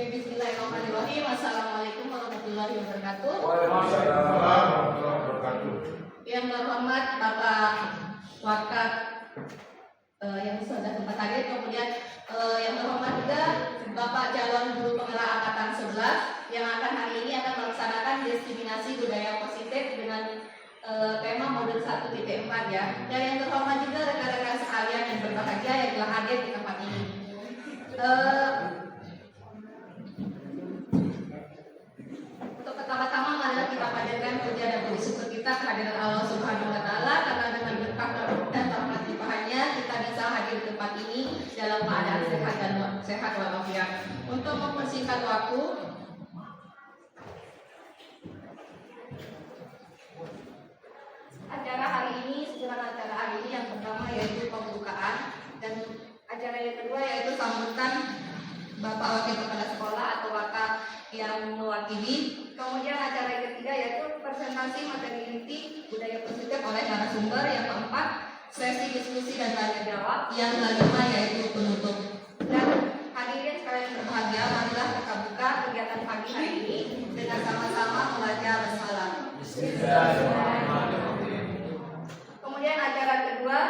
Bismillahirrahmanirrahim. Assalamualaikum warahmatullahi wabarakatuh. Waalaikumsalam warahmatullahi wabarakatuh. Yang terhormat Bapak Wakaf yang sudah tempat hadir, kemudian yang terhormat juga Bapak calon guru penggerak angkatan 11 yang akan hari ini akan melaksanakan diskriminasi budaya positif dengan tema modul 1.4 ya. Dan yang terhormat juga rekan-rekan sekalian yang berbahagia yang telah hadir di tempat ini. Untuk pertama-tama marilah kita panjatkan puja dan puji syukur kita kehadiran Allah Subhanahu wa taala karena dengan berkah dan rahmat limpahannya kita bisa hadir di tempat ini dalam keadaan sehat walafiat. Untuk mempersingkat waktu, acara hari ini yang pertama yaitu pembukaan dan acara yang kedua yaitu sambutan Bapak Wakil Kepala Sekolah atau Wakaf yang mewakili. Kemudian acara yang ketiga yaitu presentasi materi inti budaya positif oleh narasumber. Yang keempat sesi diskusi dan tanya jawab. Yang kelima yaitu penutup. Dan hadirin sekalian berbahagia, marilah kita buka kegiatan pagi hari ini dengan sama-sama membaca basmalah. Kemudian acara kedua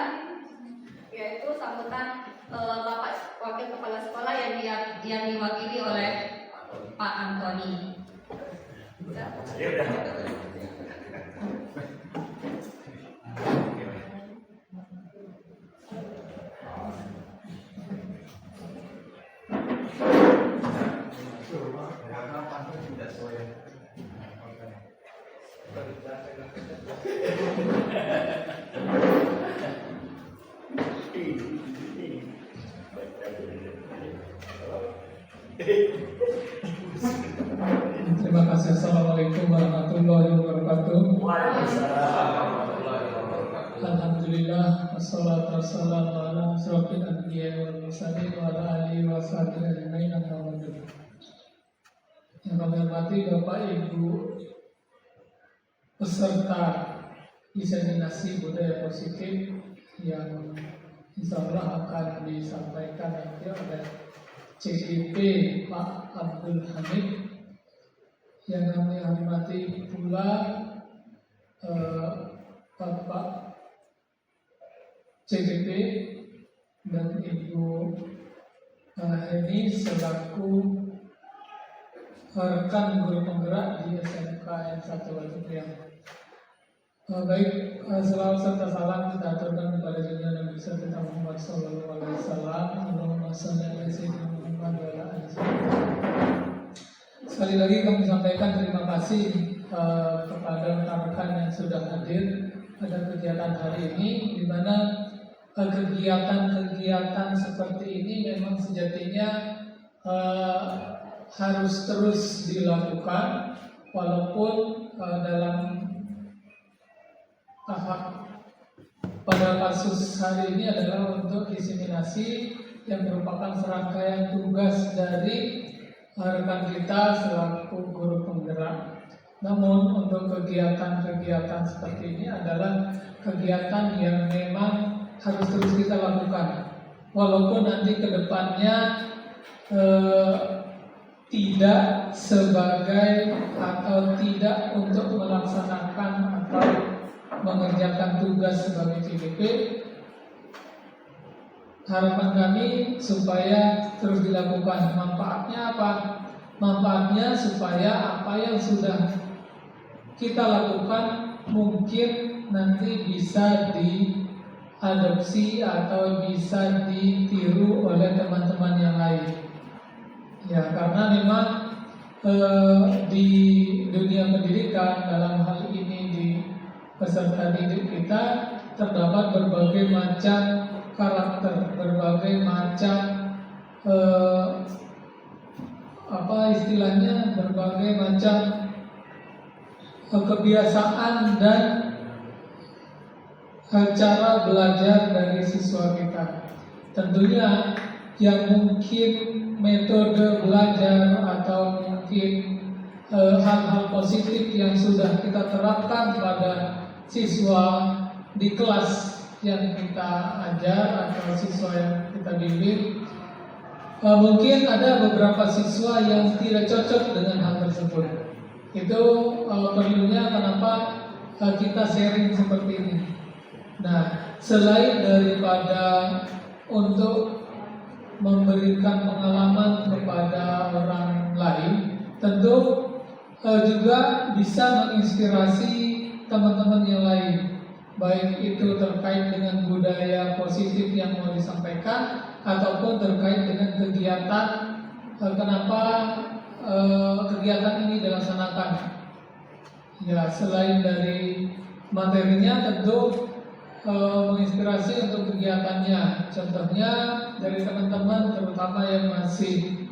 yaitu sambutan Bapak Wakil Kepala Sekolah yang diwakili oleh Pak Antoni. Terima kasih. Assalamualaikum warahmatullahi wabarakatuh. Alhamdulillah, wassalatu wassalamu ala asyrofil anbiya'i wal mursalin wa ala alihi wa sahbihi ajmain. Yang kami hormati Bapak Ibu peserta diseminasi budaya positif yang insyaallah akan disampaikan nanti oleh CIP Pak Abdul Hamid. Yang kami hormati pula Bapak CDP dan Ibu Heni selaku rekan guru penggerak di SMK N1 Walfitriah. Baik, selalu serta salam kita aturkan kepada junjungan Nabi kita Muhammad Sallallahu Alaihi Wasallam. Allahumma shalli ala sayyidina Muhammad wa ala alihi wasallam. Sekali lagi kami sampaikan terima kasih kepada rekan-rekan yang sudah hadir pada kegiatan hari ini, di mana kegiatan-kegiatan seperti ini memang sejatinya harus terus dilakukan, walaupun dalam tahap pada kasus hari ini adalah untuk diseminasi yang merupakan serangkaian tugas dari rekan kita selaku guru penggerak. Namun untuk kegiatan-kegiatan seperti ini adalah kegiatan yang memang harus terus kita lakukan, walaupun nanti kedepannya tidak sebagai atau tidak untuk melaksanakan atau mengerjakan tugas sebagai CDP. Harapan kami supaya terus dilakukan. Manfaatnya apa? Manfaatnya supaya apa yang sudah kita lakukan mungkin nanti bisa diadopsi atau bisa ditiru oleh teman-teman yang lain. Ya, karena memang di dunia pendidikan, dalam hal ini di peserta didik kita, terdapat berbagai macam karakter, berbagai macam berbagai macam kebiasaan dan cara belajar dari siswa kita. Tentunya yang mungkin metode belajar atau mungkin hal-hal positif yang sudah kita terapkan pada siswa di kelas yang kita ajar atau siswa yang kita bimbing Mungkin ada beberapa siswa yang tidak cocok dengan hal tersebut. Itu perlunya kenapa kita sharing seperti ini. Nah, selain daripada untuk memberikan pengalaman kepada orang lain, tentu juga bisa menginspirasi teman-teman yang lain, baik itu terkait dengan budaya positif yang mau disampaikan ataupun terkait dengan kegiatan kenapa kegiatan ini dilaksanakan. Ya, selain dari materinya tentu menginspirasi untuk kegiatannya. Contohnya dari teman-teman terutama yang masih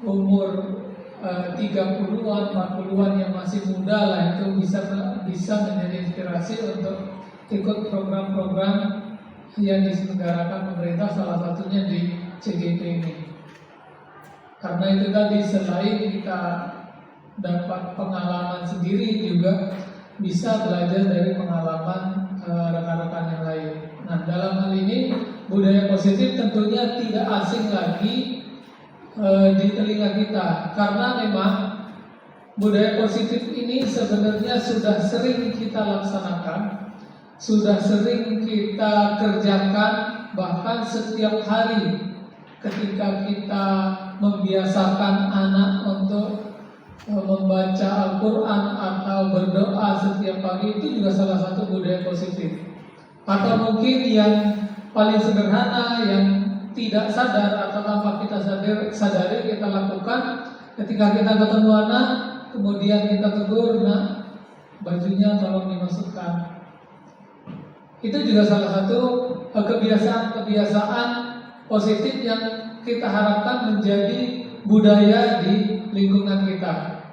umur 30-an, 40-an yang masih muda lah, itu bisa menjadi inspirasi untuk ikut program-program yang diselenggarakan pemerintah, salah satunya di CGP ini. Karena itu tadi, selain kita dapat pengalaman sendiri, juga bisa belajar dari pengalaman rekan-rekan yang lain. Nah, dalam hal ini budaya positif tentunya tidak asing lagi di telinga kita, karena memang budaya positif ini sebenarnya sudah sering kita laksanakan, sudah sering kita kerjakan, bahkan setiap hari ketika kita membiasakan anak untuk membaca Al-Quran atau berdoa setiap pagi, itu juga salah satu budaya positif. Atau mungkin yang paling sederhana yang tidak sadar atau tanpa kita sadari kita lakukan, ketika kita ketemu anak, kemudian kita tegur, "Nak, bajunya tolong dimasukkan." Itu juga salah satu kebiasaan positif yang kita harapkan menjadi budaya di lingkungan kita.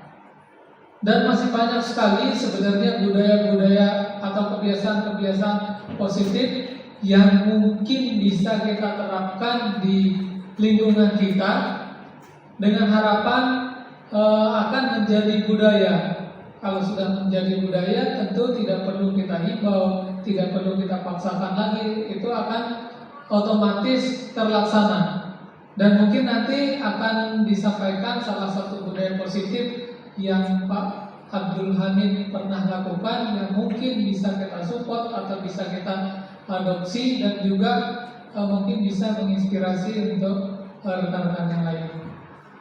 Dan masih banyak sekali sebenarnya budaya-budaya atau kebiasaan-kebiasaan positif yang mungkin bisa kita terapkan di lingkungan kita dengan harapan akan menjadi budaya. Kalau sudah menjadi budaya, tentu tidak perlu kita himbau, tidak perlu kita paksakan lagi, itu akan otomatis terlaksana. Dan mungkin nanti akan disampaikan salah satu budaya positif yang Pak Abdul Hamid pernah lakukan, yang mungkin bisa kita support atau bisa kita adopsi, dan juga mungkin bisa menginspirasi untuk rekan-rekan yang lain.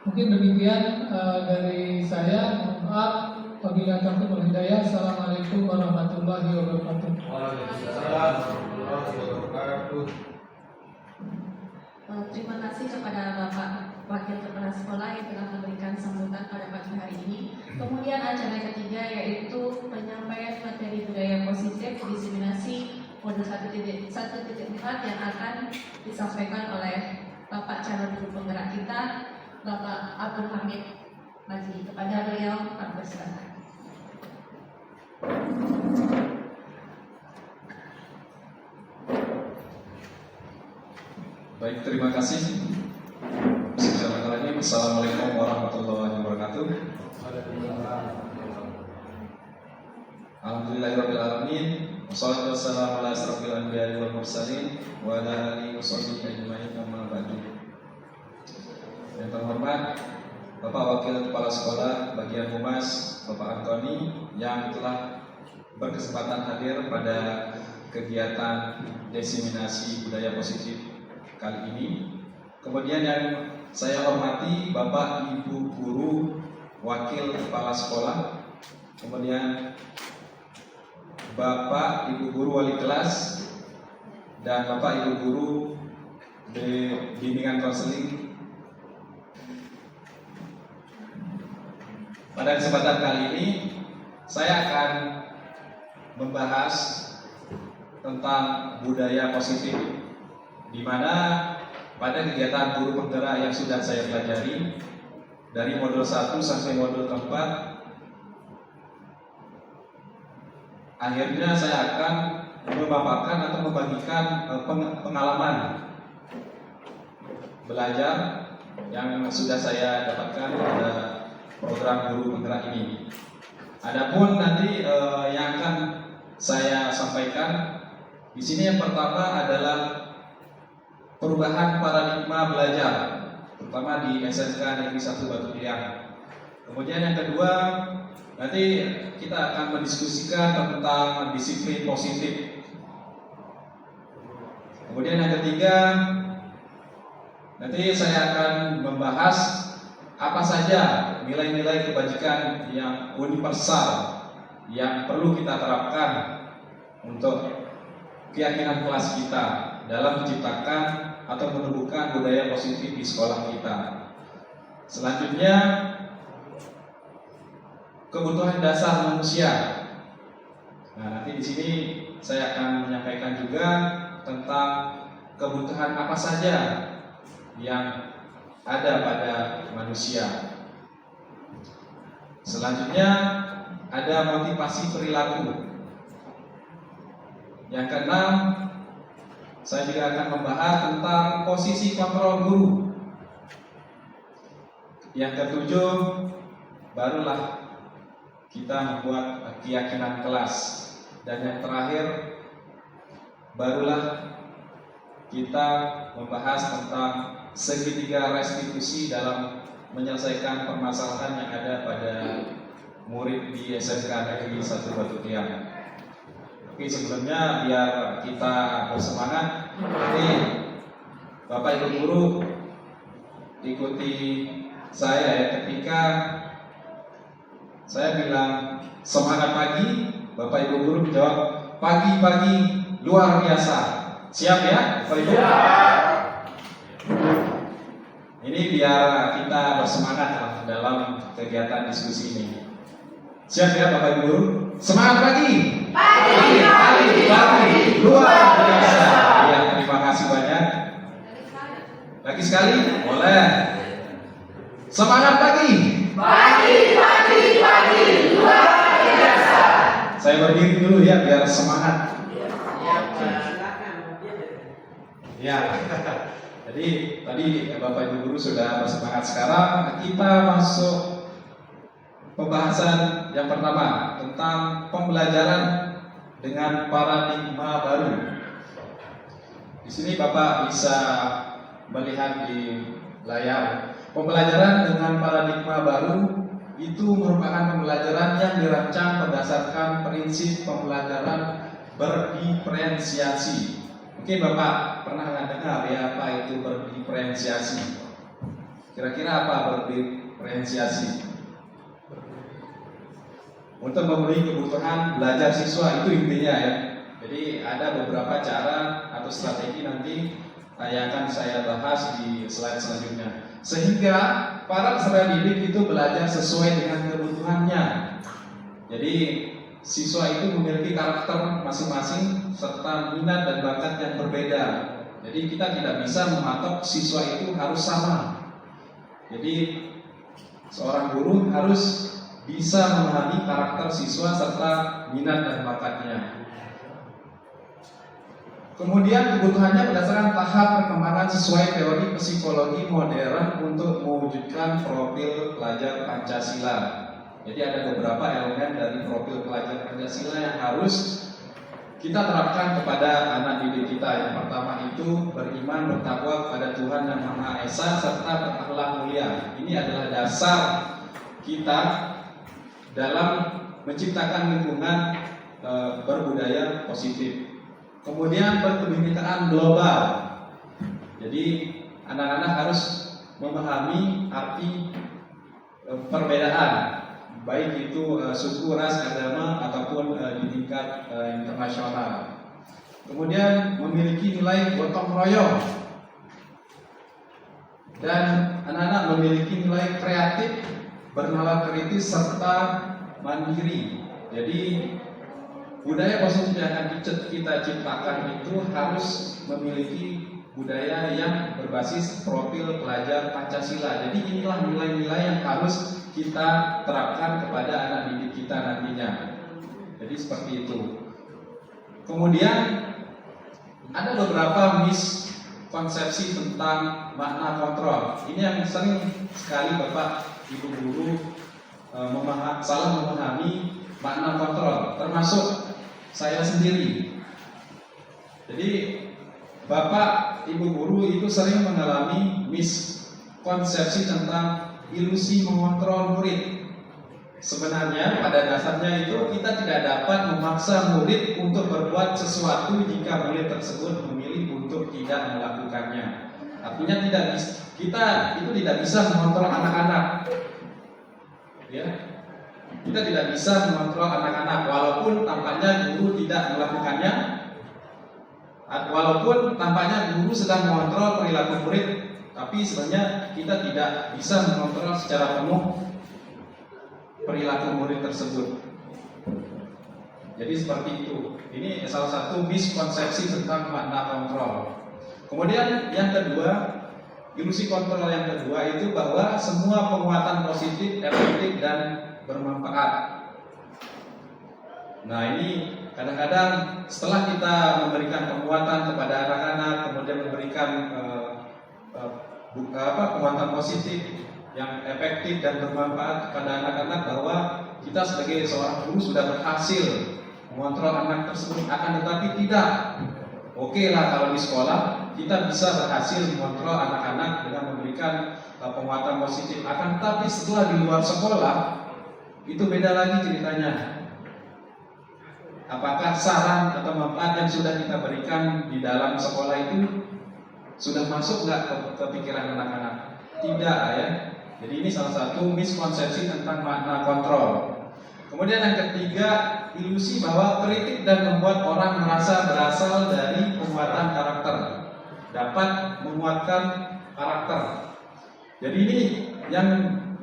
Mungkin demikian dari saya. Mohon maaf apabila taufiq wal hidayah. Assalamualaikum warahmatullahi wabarakatuh. Waalaikumsalam warahmatullahi wabarakatuh. Terima kasih kepada Bapak Wakil Kepala Sekolah yang telah memberikan sambutan pada pagi hari ini. Kemudian acara ketiga yaitu penyampaian materi budaya positif diseminasi modul 1.4 yang akan disampaikan oleh Bapak calon guru penggerak kita, Bapak Abdul Hamid Majdi. Kepada beliau, Pak bersilakan. Baik, terima kasih. Bismillahirrahmanirrahim. Assalamualaikum warahmatullahi wabarakatuh. Alhamdulillahirabbil alamin. Wassalatu wassalamu ala asrofil anbiya'i wal mursalin wa ala alihi washabbihi ajmain, amma ba'du. Yang terhormat Bapak Wakil Kepala Sekolah Bagian Humas Bapak Antoni yang telah berkesempatan hadir pada kegiatan diseminasi budaya positif kali ini. Kemudian yang saya hormati Bapak Ibu Guru Wakil Kepala Sekolah, kemudian Bapak Ibu Guru Wali Kelas, dan Bapak Ibu Guru di Bimbingan Konseling. Pada kesempatan kali ini saya akan membahas tentang budaya positif, di mana pada kegiatan guru penggerak yang sudah saya pelajari dari modul 1 sampai modul 4, akhirnya saya akan memaparkan atau membagikan pengalaman belajar yang sudah saya dapatkan pada program guru penggerak ini. Adapun nanti yang akan saya sampaikan di sini yang pertama adalah perubahan paradigma belajar, terutama di SMK Negeri 1 Batu Liang. Kemudian yang kedua, nanti kita akan mendiskusikan tentang disiplin positif. Kemudian yang ketiga, nanti saya akan membahas apa saja nilai-nilai kebajikan yang universal yang perlu kita terapkan untuk keyakinan kelas kita dalam menciptakan atau menumbuhkan budaya positif di sekolah kita. Selanjutnya, kebutuhan dasar manusia. Nah, nanti di sini saya akan menyampaikan juga tentang kebutuhan apa saja yang ada pada manusia. Selanjutnya ada motivasi perilaku. Yang keenam, saya juga akan membahas tentang posisi kontrol guru. Yang ketujuh, barulah kita membuat keyakinan kelas. Dan yang terakhir, barulah kita membahas tentang segitiga restitusi dalam menyelesaikan permasalahan yang ada pada murid di SMK Negeri 1 Batu Liang. Oke, sebelumnya biar kita bersemangat, nanti Bapak Ibu guru ikuti saya ya, ketika saya bilang semangat pagi, Bapak Ibu guru menjawab pagi-pagi luar biasa. Siap ya, Bapak Ibu? Ini biar kita bersemangat dalam kegiatan diskusi ini. Siap ya Bapak Ibu guru? Semangat pagi. Pagi luar biasa. Ya, terima kasih banyak. Lagi sekali, boleh. Semangat pagi. Pagi luar biasa. Saya berdiri dulu ya biar semangat. Ya. Jadi tadi Bapak Ibu guru sudah bersemangat. Sekarang kita masuk pembahasan yang pertama tentang pembelajaran dengan paradigma baru. Di sini Bapak bisa melihat di layar. Pembelajaran dengan paradigma baru itu merupakan pembelajaran yang dirancang berdasarkan prinsip pembelajaran berdiferensiasi. Mungkin Bapak pernah dengar ya apa itu berdiferensiasi. Kira-kira apa berdiferensiasi? Untuk memenuhi kebutuhan belajar siswa, itu intinya ya. Jadi ada beberapa cara atau strategi nanti yang akan saya bahas di slide selanjutnya. Sehingga para peserta didik itu belajar sesuai dengan kebutuhannya. Jadi siswa itu memiliki karakter masing-masing serta minat dan bakat yang berbeda. Jadi kita tidak bisa mematok siswa itu harus sama. Jadi seorang guru harus bisa memahami karakter siswa serta minat dan bakatnya. Kemudian kebutuhannya berdasarkan tahap perkembangan sesuai teori psikologi modern untuk mewujudkan profil pelajar Pancasila. Jadi ada beberapa elemen dari profil pelajar Pancasila yang harus kita terapkan kepada anak didik kita. Yang pertama itu beriman, bertakwa kepada Tuhan yang Maha Esa serta berakhlak mulia. Ini adalah dasar kita dalam menciptakan lingkungan berbudaya positif. Kemudian berkebinekaan global. Jadi anak-anak harus memahami arti perbedaan, baik itu suku, ras, agama ataupun di tingkat internasional. Kemudian memiliki nilai gotong royong dan anak-anak memiliki nilai kreatif, bernalar kritis serta mandiri. Jadi budaya positif yang akan kita ciptakan itu harus memiliki budaya yang berbasis profil pelajar Pancasila. Jadi inilah nilai-nilai yang harus kita terapkan kepada anak didik kita nantinya. Jadi seperti itu. Kemudian ada beberapa miskonsepsi tentang makna kontrol. Ini yang sering sekali Bapak Ibu guru salah memahami makna kontrol, termasuk saya sendiri. Jadi Bapak ibu guru itu sering mengalami miskonsepsi tentang ilusi mengontrol murid. Sebenarnya pada dasarnya itu kita tidak dapat memaksa murid untuk berbuat sesuatu jika murid tersebut memilih untuk tidak melakukannya. Artinya kita itu tidak bisa mengontrol anak-anak. Ya. Kita tidak bisa mengontrol anak-anak walaupun tampaknya guru tidak melakukannya. Walaupun tampaknya guru sedang mengontrol perilaku murid, tapi sebenarnya kita tidak bisa mengontrol secara penuh perilaku murid tersebut. Jadi seperti itu. Ini salah satu miskonsepsi tentang makna kontrol. Kemudian yang kedua, ilusi kontrol yang kedua itu bahwa semua penguatan positif, efektif dan bermanfaat. Nah ini kadang-kadang setelah kita memberikan penguatan kepada anak-anak, kemudian memberikan penguatan positif yang efektif dan bermanfaat kepada anak-anak, bahwa kita sebagai seorang guru sudah berhasil mengontrol anak tersebut. Akan tetapi tidak. Oke lah kalau di sekolah kita bisa berhasil mengontrol anak-anak dengan memberikan penguatan positif. Akan tetapi setelah di luar sekolah itu beda lagi ceritanya. Apakah saran atau manfaat yang sudah kita berikan di dalam sekolah itu sudah masuk nggak ke pikiran anak-anak? Tidak ya. Jadi ini salah satu miskonsepsi tentang makna kontrol. Kemudian yang ketiga, ilusi bahwa kritik dan membuat orang merasa berasal dari penguatan karakter, dapat menguatkan karakter. Jadi ini yang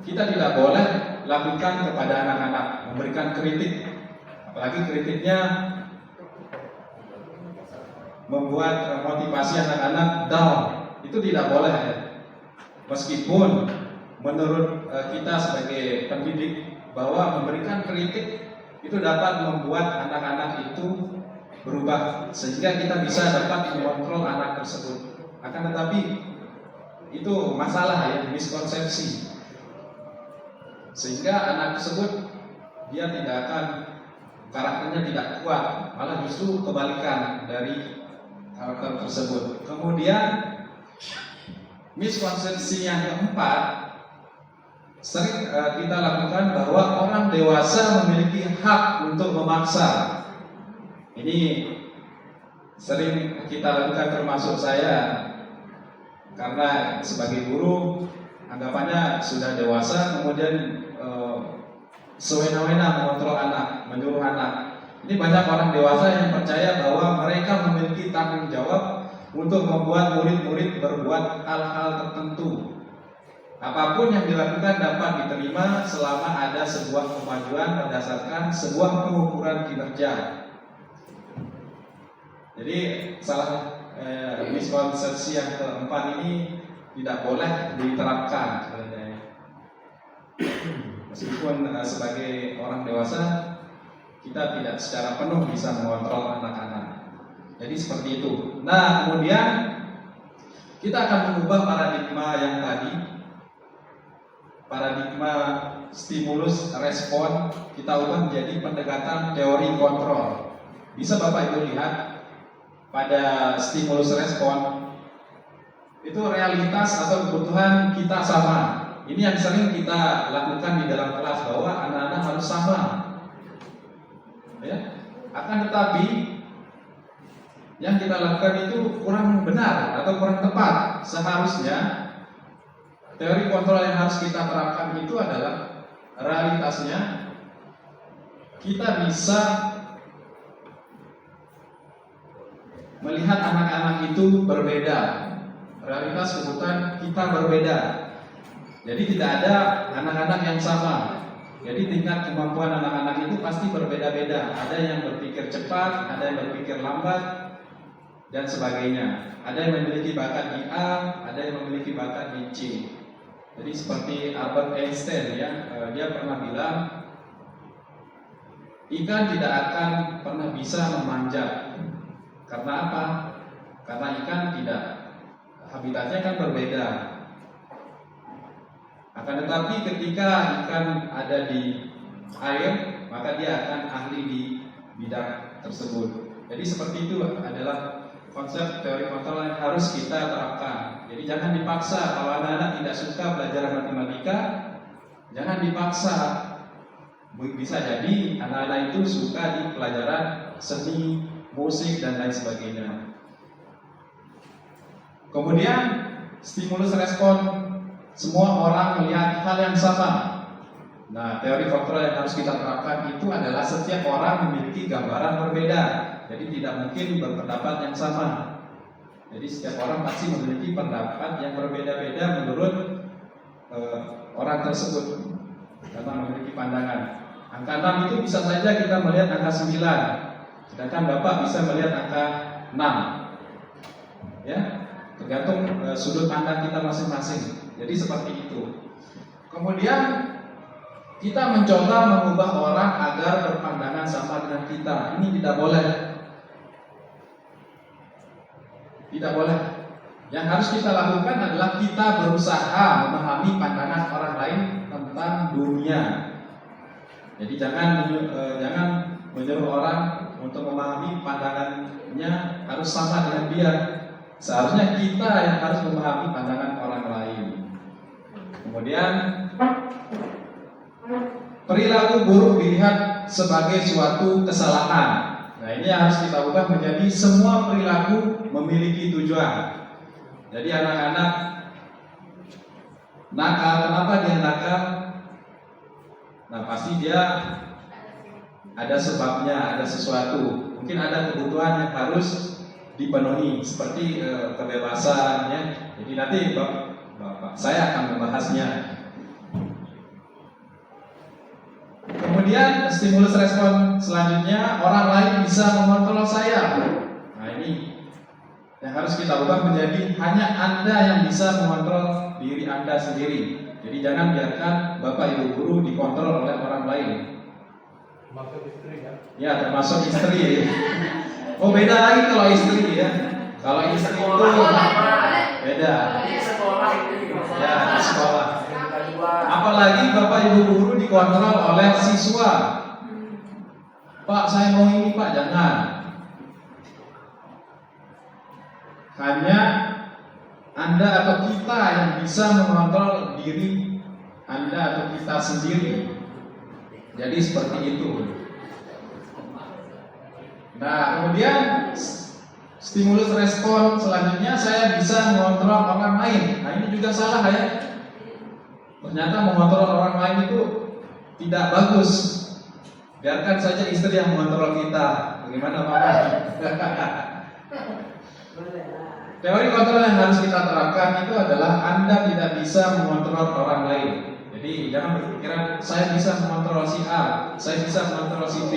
kita tidak boleh lakukan kepada anak-anak, memberikan kritik. Apalagi kritiknya membuat motivasi anak-anak down. Itu tidak boleh ya. Meskipun menurut kita sebagai pendidik bahwa memberikan kritik itu dapat membuat anak-anak itu berubah, sehingga kita bisa dapat mengontrol anak tersebut. Akan tetapi itu masalah ya, miskonsepsi, sehingga anak tersebut dia tidak akan, karakternya tidak kuat, malah justru kebalikan dari karakter tersebut. Kemudian miskonsepsi yang keempat, sering kita lakukan bahwa orang dewasa memiliki hak untuk memaksa. Ini sering kita lakukan, termasuk saya, karena sebagai guru anggapannya sudah dewasa, kemudian sewena-wena mengontrol anak, menyuruh anak. Ini banyak orang dewasa yang percaya bahwa mereka memiliki tanggung jawab untuk membuat murid-murid berbuat hal-hal tertentu. Apapun yang dilakukan dapat diterima selama ada sebuah kemajuan berdasarkan sebuah pengukuran kinerja. Jadi salah miskonsepsi yang keempat ini tidak boleh diterapkan sebenarnya. Meskipun sebagai orang dewasa kita tidak secara penuh bisa mengontrol anak-anak. Jadi seperti itu. Nah, kemudian kita akan mengubah paradigma yang tadi, paradigma stimulus respon, kita ubah menjadi pendekatan teori kontrol. Bisa Bapak Ibu lihat pada stimulus respon itu realitas atau kebutuhan kita sama. Ini yang sering kita lakukan di dalam kelas, bahwa anak-anak harus sama. Ya. Akan tetapi yang kita lakukan itu kurang benar atau kurang tepat. Seharusnya teori kontrol yang harus kita terapkan itu adalah realitasnya kita bisa melihat anak-anak itu berbeda. Realitas kebutuhan kita berbeda. Jadi tidak ada anak-anak yang sama. Jadi tingkat kemampuan anak-anak itu pasti berbeda-beda. Ada yang berpikir cepat, ada yang berpikir lambat, dan sebagainya. Ada yang memiliki bakat di A, ada yang memiliki bakat di C. Jadi seperti Albert Einstein ya, dia pernah bilang ikan tidak akan pernah bisa memanjat. Karena apa? Karena ikan tidak, habitatnya kan berbeda. Akan tetapi ketika ikan ada di air, maka dia akan ahli di bidang tersebut. Jadi seperti itu adalah konsep teori kontrol yang harus kita terapkan. Jadi jangan dipaksa. Kalau anak-anak tidak suka pelajaran matematika, jangan dipaksa. Bisa jadi anak-anak itu suka di pelajaran seni, musik, dan lain sebagainya. Kemudian stimulus respon, semua orang melihat hal yang sama. Nah, teori kontrol yang harus kita terapkan itu adalah setiap orang memiliki gambaran berbeda. Jadi tidak mungkin berpendapat yang sama. Jadi setiap orang pasti memiliki pendapat yang berbeda-beda menurut orang tersebut karena memiliki pandangan. Angka 6 itu bisa saja kita melihat angka 9, sedangkan Bapak bisa melihat angka 6. Ya, tergantung sudut pandang kita masing-masing. Jadi seperti itu. Kemudian kita mencoba mengubah orang agar berpandangan sama dengan kita. Ini tidak boleh. Tidak boleh. Yang harus kita lakukan adalah kita berusaha memahami pandangan orang lain tentang dunia. Jadi jangan menyuruh orang untuk memahami pandangannya harus sama dengan dia. Seharusnya kita yang harus memahami pandangan orang lain. Kemudian perilaku buruk dilihat sebagai suatu kesalahan. Nah, ini harus kita ubah menjadi semua perilaku memiliki tujuan. Jadi anak-anak nakal, kenapa dia nakal? Nah, pasti dia ada sebabnya, ada sesuatu. Mungkin ada kebutuhan yang harus dipenuhi, seperti kebebasan, ya. Jadi nanti Bapak saya akan membahasnya. Kemudian stimulus respon selanjutnya, orang lain bisa mengontrol saya. Nah, ini yang harus kita ubah menjadi hanya Anda yang bisa mengontrol diri Anda sendiri. Jadi jangan biarkan Bapak Ibu guru dikontrol oleh orang lain. Termasuk istri kan? Ya, termasuk istri. Oh, beda lagi kalau istri, ya. Kalau istri itu beda. Ya, di sekolah. Apalagi Bapak Ibu guru dikontrol oleh siswa. Pak, saya mau ini Pak, jangan. Hanya Anda atau kita yang bisa mengontrol diri Anda atau kita sendiri. Jadi seperti itu. Nah, kemudian stimulus respon selanjutnya, saya bisa mengontrol orang lain. Nah, ini juga salah, ya. Ternyata mengontrol orang lain itu tidak bagus. Biarkan saja istri yang mengontrol kita. Bagaimana Pak? Teori kontrol yang harus kita terapkan itu adalah Anda tidak bisa mengontrol orang lain. Jadi jangan berpikiran saya bisa mengontrol si A, saya bisa mengontrol si B.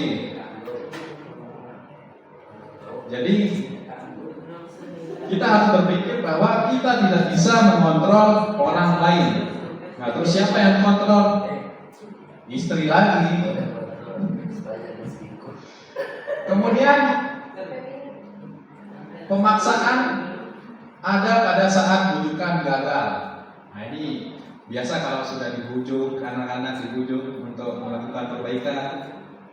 Jadi kita harus berpikir bahwa kita tidak bisa mengontrol orang lain. Nah, terus siapa yang kontrol? Istri lagi. Kemudian pemaksaan ada pada saat bujukan gagal. Nah, ini biasa kalau sudah dibujuk, anak-anak dibujuk untuk melakukan perbaikan,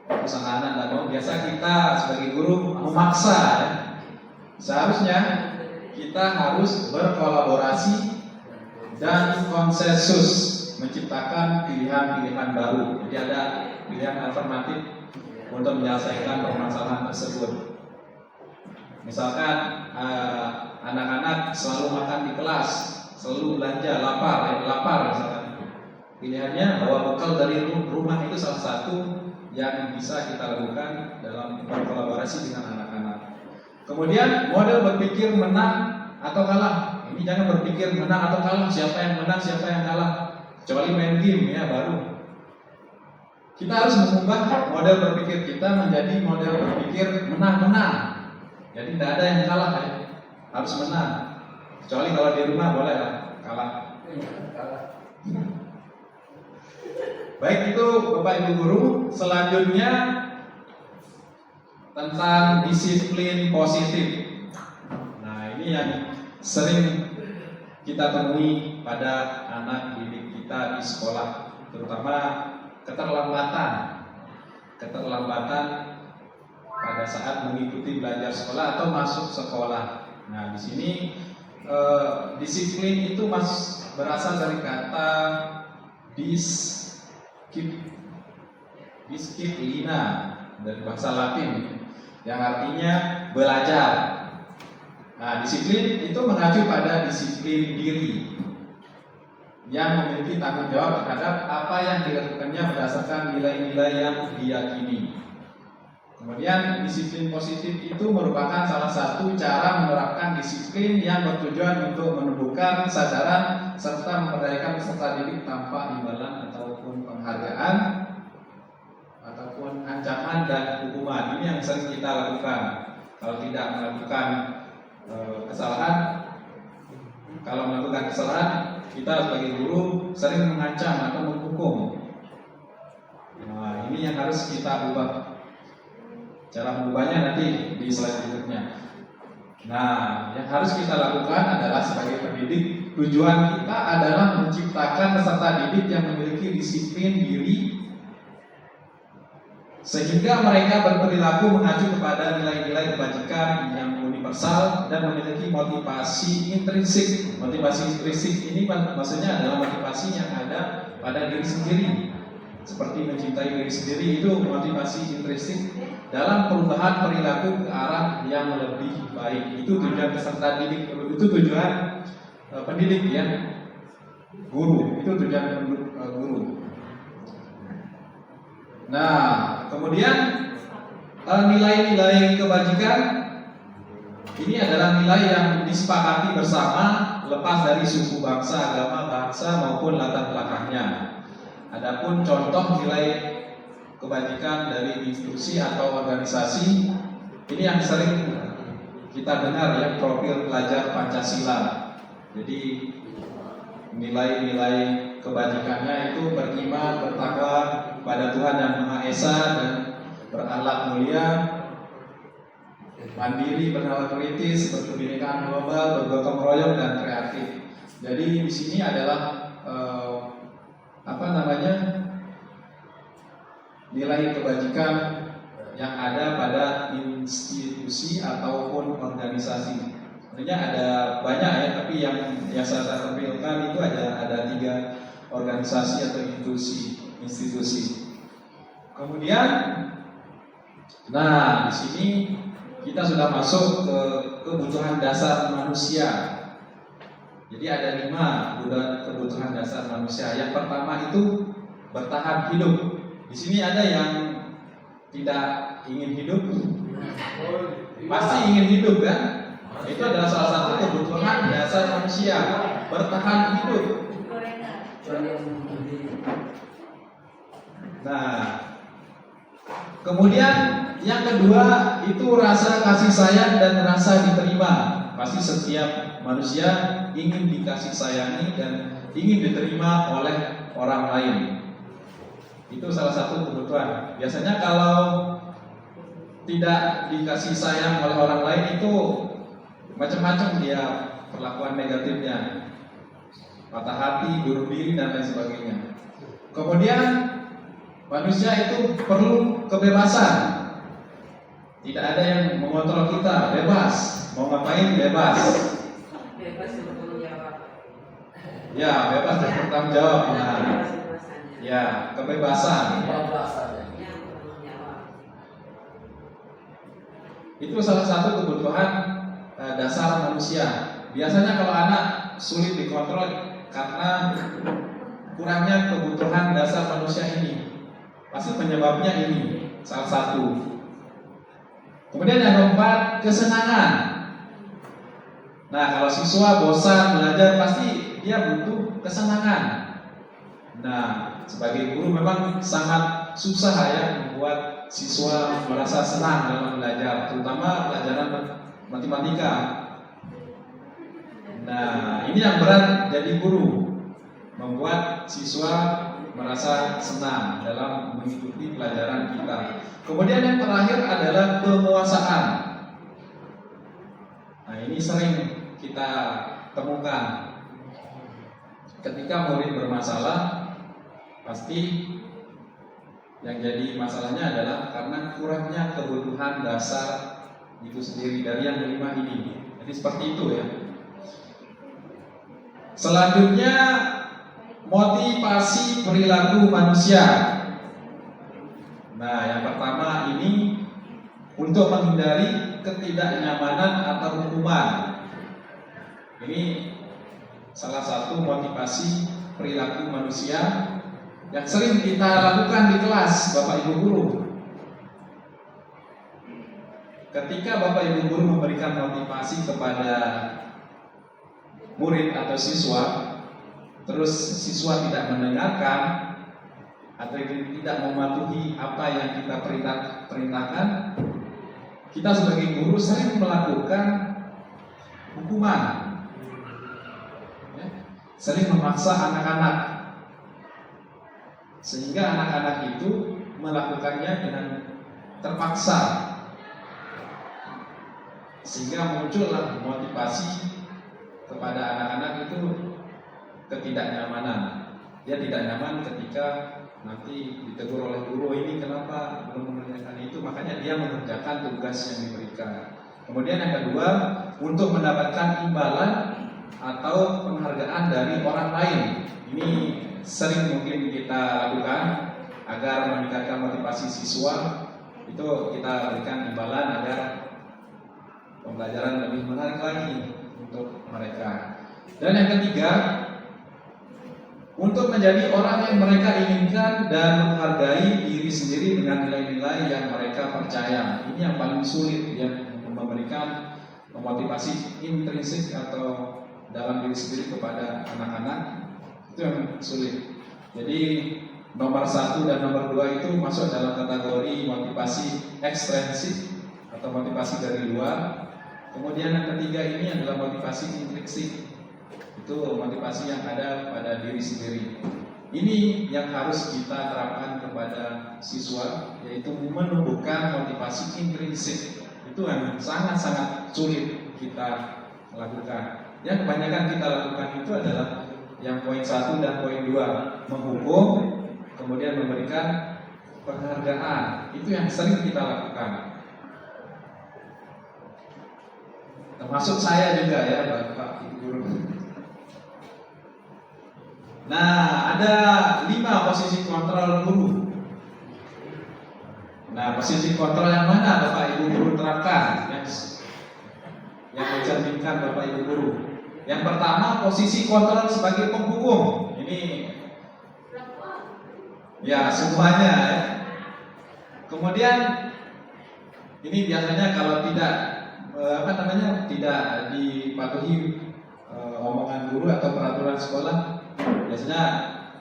terus anak-anak tidak mau, biasa kita sebagai guru memaksa, ya. Seharusnya kita harus berkolaborasi dan konsensus menciptakan pilihan-pilihan baru. Jadi ada pilihan alternatif untuk menyelesaikan permasalahan tersebut. Misalkan anak-anak selalu makan di kelas, selalu belanja, lapar misalkan. Pilihannya bawa bekal dari rumah itu salah satu yang bisa kita lakukan dalam berkolaborasi dengan anak-anak. Kemudian model berpikir menang atau kalah. Ini jangan berpikir menang atau kalah, siapa yang menang, siapa yang kalah. Kecuali main game, ya, baru. Kita harus mengubah model berpikir kita menjadi model berpikir menang-menang. Jadi tidak ada yang kalah, ya. Harus menang. Kecuali kalau di rumah boleh lah kalah. Baik, itu Bapak Ibu guru. Selanjutnya tentang disiplin positif. Nah, ini yang sering kita temui pada anak didik kita di sekolah, terutama keterlambatan pada saat mengikuti belajar sekolah atau masuk sekolah. Nah, di sini disiplin itu berasal dari kata disciplina dari bahasa Latin yang artinya belajar. Nah, disiplin itu mengacu pada disiplin diri yang memiliki tanggung jawab terhadap apa yang dilakukannya berdasarkan nilai-nilai yang diyakini. Kemudian disiplin positif itu merupakan salah satu cara menerapkan disiplin yang bertujuan untuk menumbuhkan kesadaran serta memberdayakan peserta didik tanpa imbalan ataupun penghargaan ataupun ancaman dan hukuman. Ini yang sering kita lakukan. Kalau tidak melakukan kalau melakukan kesalahan, kita sebagai guru sering mengancam atau menghukum. Nah, ini yang harus kita ubah. Cara mengubahnya nanti di slide berikutnya. Nah, yang harus kita lakukan adalah sebagai pendidik, tujuan kita adalah menciptakan peserta didik yang memiliki disiplin diri sehingga mereka berperilaku mengacu kepada nilai-nilai kebajikan yang universal dan memiliki motivasi intrinsik. Motivasi intrinsik ini maksudnya adalah motivasi yang ada pada diri sendiri, seperti mencintai diri sendiri. Itu motivasi intrinsik dalam perubahan perilaku ke arah yang lebih baik. Itu tujuan peserta didik, itu tujuan pendidik ya, guru. Itu tujuan guru. Nah, kemudian nilai-nilai kebajikan ini adalah nilai yang disepakati bersama lepas dari suku, bangsa, agama, bahasa maupun latar belakangnya. Adapun contoh nilai kebajikan dari institusi atau organisasi ini yang sering kita dengar ya, profil pelajar Pancasila. Jadi nilai-nilai kebajikannya itu beriman, bertakwa pada Tuhan Yang Maha Esa dan berakhlak mulia, mandiri, bernalar kritis, berkebinekaan global, bergotong royong dan kreatif. Jadi di sini adalah nilai kebajikan yang ada pada institusi ataupun organisasi. Sebenarnya ada banyak ya, tapi yang saya tampilkan itu ada 3 organisasi atau institusi. Kemudian, nah di sini kita sudah masuk ke kebutuhan dasar manusia. Jadi ada 5 kebutuhan dasar manusia. Yang pertama itu bertahan hidup. Di sini ada yang tidak ingin hidup, pasti ingin hidup kan? Itu adalah salah satu kebutuhan dasar manusia, bertahan hidup. Nah, kemudian yang kedua itu rasa kasih sayang dan rasa diterima. Pasti setiap manusia ingin dikasih sayangi dan ingin diterima oleh orang lain. Itu salah satu kebutuhan. Biasanya kalau tidak dikasih sayang oleh orang lain itu macam-macam dia perlakuan negatifnya, patah hati, bunuh diri dan lain sebagainya. Kemudian manusia itu perlu kebebasan. Tidak ada yang mengontrol kita, bebas. Mau ngapain bebas. Bebas bertanggung jawab. Ya, bebas bertanggung jawab. Nah, ya, kebebasan. Itu salah satu kebutuhan dasar manusia. Biasanya kalau anak sulit dikontrol karena kurangnya kebutuhan dasar manusia ini. Pasti penyebabnya ini salah satu. Kemudian yang keempat, kesenangan. Nah, kalau siswa bosan belajar pasti dia butuh kesenangan. Nah, sebagai guru memang sangat susah ya membuat siswa merasa senang dalam belajar, terutama pelajaran matematika. Nah, ini yang berat jadi guru, membuat siswa merasa senang dalam mengikuti pelajaran kita. Kemudian yang terakhir adalah penguasaan. Nah, ini sering kita temukan ketika murid bermasalah, pasti Yang jadi masalahnya adalah karena kurangnya kebutuhan dasar itu sendiri dari yang 5 ini. Jadi seperti itu ya. Selanjutnya motivasi perilaku manusia. Nah, yang pertama ini untuk menghindari ketidaknyamanan atau hukuman. Ini salah satu motivasi perilaku manusia yang sering kita lakukan di kelas, Bapak Ibu guru. Ketika Bapak Ibu guru memberikan motivasi kepada murid atau siswa, terus siswa tidak mendengarkan atau tidak mematuhi apa yang kita perintahkan, kita sebagai guru sering melakukan hukuman, ya, sering memaksa anak-anak, sehingga anak-anak itu melakukannya dengan terpaksa, sehingga muncullah motivasi kepada anak-anak itu ketidaknyamanan. Dia tidak nyaman ketika nanti ditegur oleh guru, ini kenapa belum mengerjakan itu, makanya dia mengerjakan tugas yang diberikan. Kemudian yang kedua, untuk mendapatkan imbalan atau penghargaan dari orang lain. Ini sering mungkin kita lakukan agar meningkatkan motivasi siswa. Itu kita berikan imbalan agar pembelajaran lebih menarik lagi untuk mereka. Dan yang ketiga, untuk menjadi orang yang mereka inginkan dan menghargai diri sendiri dengan nilai-nilai yang mereka percaya. Ini yang paling sulit, yang memberikan motivasi intrinsik atau dalam diri sendiri kepada anak-anak, itu yang sulit. Jadi nomor 1 dan nomor 2 itu masuk dalam kategori motivasi ekstrinsik atau motivasi dari luar. Kemudian yang ketiga ini adalah motivasi intrinsik, itu motivasi yang ada pada diri sendiri. Ini yang harus kita terapkan kepada siswa, yaitu menumbuhkan motivasi intrinsik. Itu yang sangat-sangat sulit kita lakukan. Yang kebanyakan kita lakukan itu adalah yang poin 1 dan poin 2, menghukum, kemudian memberikan penghargaan. Itu yang sering kita lakukan. Termasuk saya juga ya, Bapak Ibu guru. Nah, ada 5 posisi kontrol guru. Nah, posisi kontrol yang mana Bapak Ibu guru terapkan? Yang mencerminkan Bapak Ibu guru. Yang pertama, posisi kontrol sebagai penghukum. Ini ya semuanya ya. Kemudian ini biasanya kalau tidak tidak dipatuhi omongan guru atau peraturan sekolah, biasanya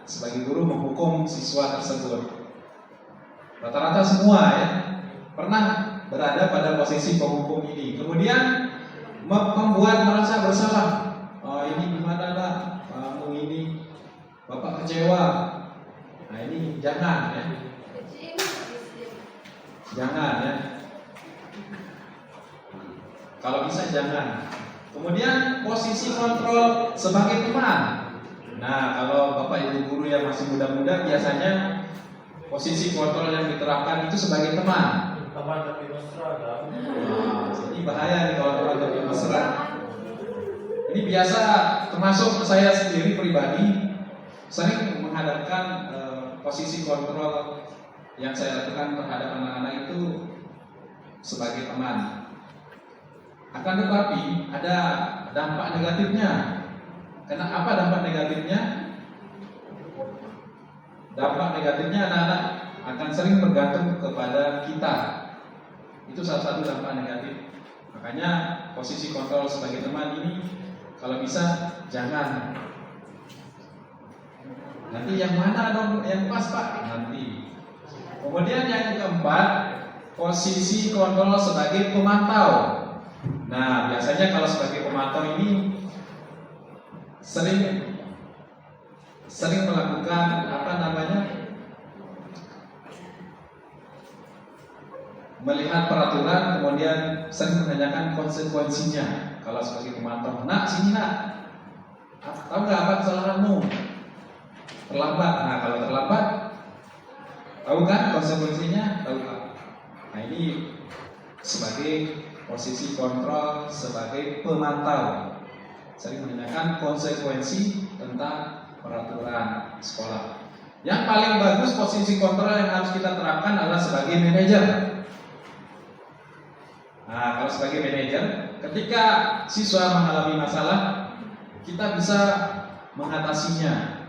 sebagai guru menghukum siswa tersebut. Rata-rata semua ya pernah berada pada posisi penghukum ini. Kemudian membuat merasa bersalah. Oh, ini gimana lah, kamu ini bapak kecewa. Nah ini jangan ya, jangan ya. Kalau bisa jangan. Kemudian posisi kontrol sebagai teman. Nah kalau bapak ibu guru yang masih muda-muda, biasanya posisi kontrol yang diterapkan itu sebagai teman. Teman tapi mesra kan? Nah, jadi bahaya nih kalau teman tapi mesra. Ini biasa, termasuk saya sendiri pribadi sering menghadapkan posisi kontrol yang saya lakukan terhadap anak-anak itu sebagai teman. Akan tetapi ada dampak negatifnya. Karena apa dampak negatifnya? Dampak negatifnya anak-anak akan sering bergantung kepada kita. Itu salah satu dampak negatif. Makanya posisi kontrol sebagai teman ini kalau bisa jangan. Nanti yang mana dong yang pas Pak? Nanti. Kemudian yang keempat, posisi kontrol sebagai pemantau. Nah, biasanya kalau sebagai pemantau ini sering melakukan melihat peraturan, kemudian sering menanyakan konsekuensinya. Kalau sebagai pemantau, nak sini nak, tahu nggak apa kesalahanmu? Terlambat. Nah kalau terlambat, Tahu kan konsekuensinya? Tahu kan? Nah ini sebagai posisi kontrol, sebagai pemantau, sering menanyakan konsekuensi tentang peraturan sekolah. Yang paling bagus posisi kontrol yang harus kita terapkan adalah sebagai manajer. Nah, kalau sebagai manajer, ketika siswa mengalami masalah, kita bisa mengatasinya.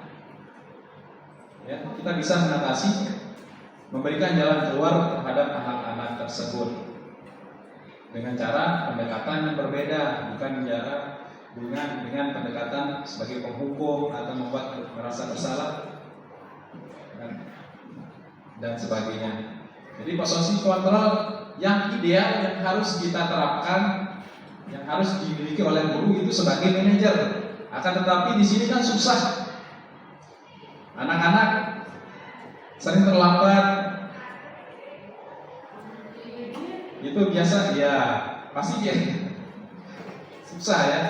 Ya, kita bisa mengatasi, memberikan jalan keluar terhadap anak-anak tersebut dengan cara pendekatan yang berbeda, bukan dengan pendekatan sebagai penghukum atau membuat merasa bersalah dan sebagainya. Jadi posisi kontrol yang ideal yang harus kita terapkan, yang harus dimiliki oleh guru itu sebagai manajer. Akan tetapi di sini kan susah. Anak-anak sering terlambat. Itu biasa ya, pasti dia susah ya.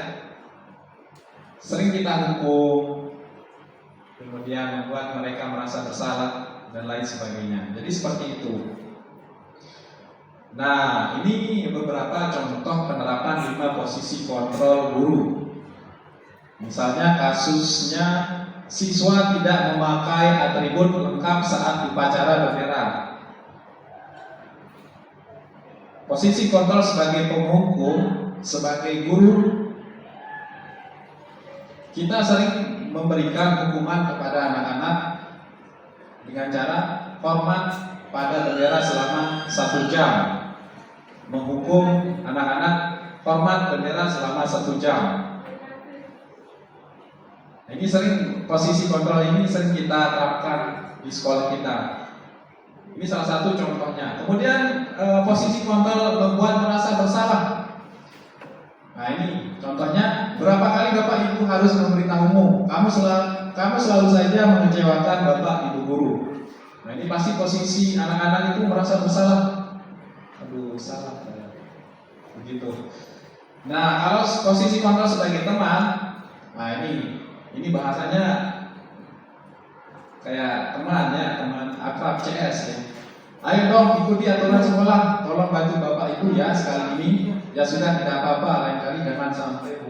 Sering kita hukum, kemudian membuat mereka merasa bersalah dan lain sebagainya. Jadi seperti itu. Nah, ini beberapa contoh penerapan 5 posisi kontrol guru. Misalnya kasusnya siswa tidak memakai atribut lengkap saat upacara bendera. Posisi kontrol sebagai penghukum, sebagai guru, kita sering memberikan hukuman kepada anak-anak dengan cara hormat pada bendera selama 1 jam. Menghukum anak-anak hormat bendera selama 1 jam. Nah, ini sering posisi kontrol ini sering kita terapkan di sekolah kita. Ini salah satu contohnya. Kemudian posisi kontrol membuat merasa bersalah. Nah ini contohnya, berapa kali Bapak Ibu harus memberitahumu, kamu selalu saja mengecewakan Bapak Ibu guru. Nah ini pasti posisi anak-anak itu merasa bersalah. Aduh salah begitu. Nah kalau posisi kontrol sebagai teman, nah ini bahasanya kayak teman ya, teman akrab CS ya. Ayo dong ikuti aturan sekolah, tolong bantu Bapak Ibu ya sekali ini. Ya sudah tidak apa-apa, lain kali jangan sampai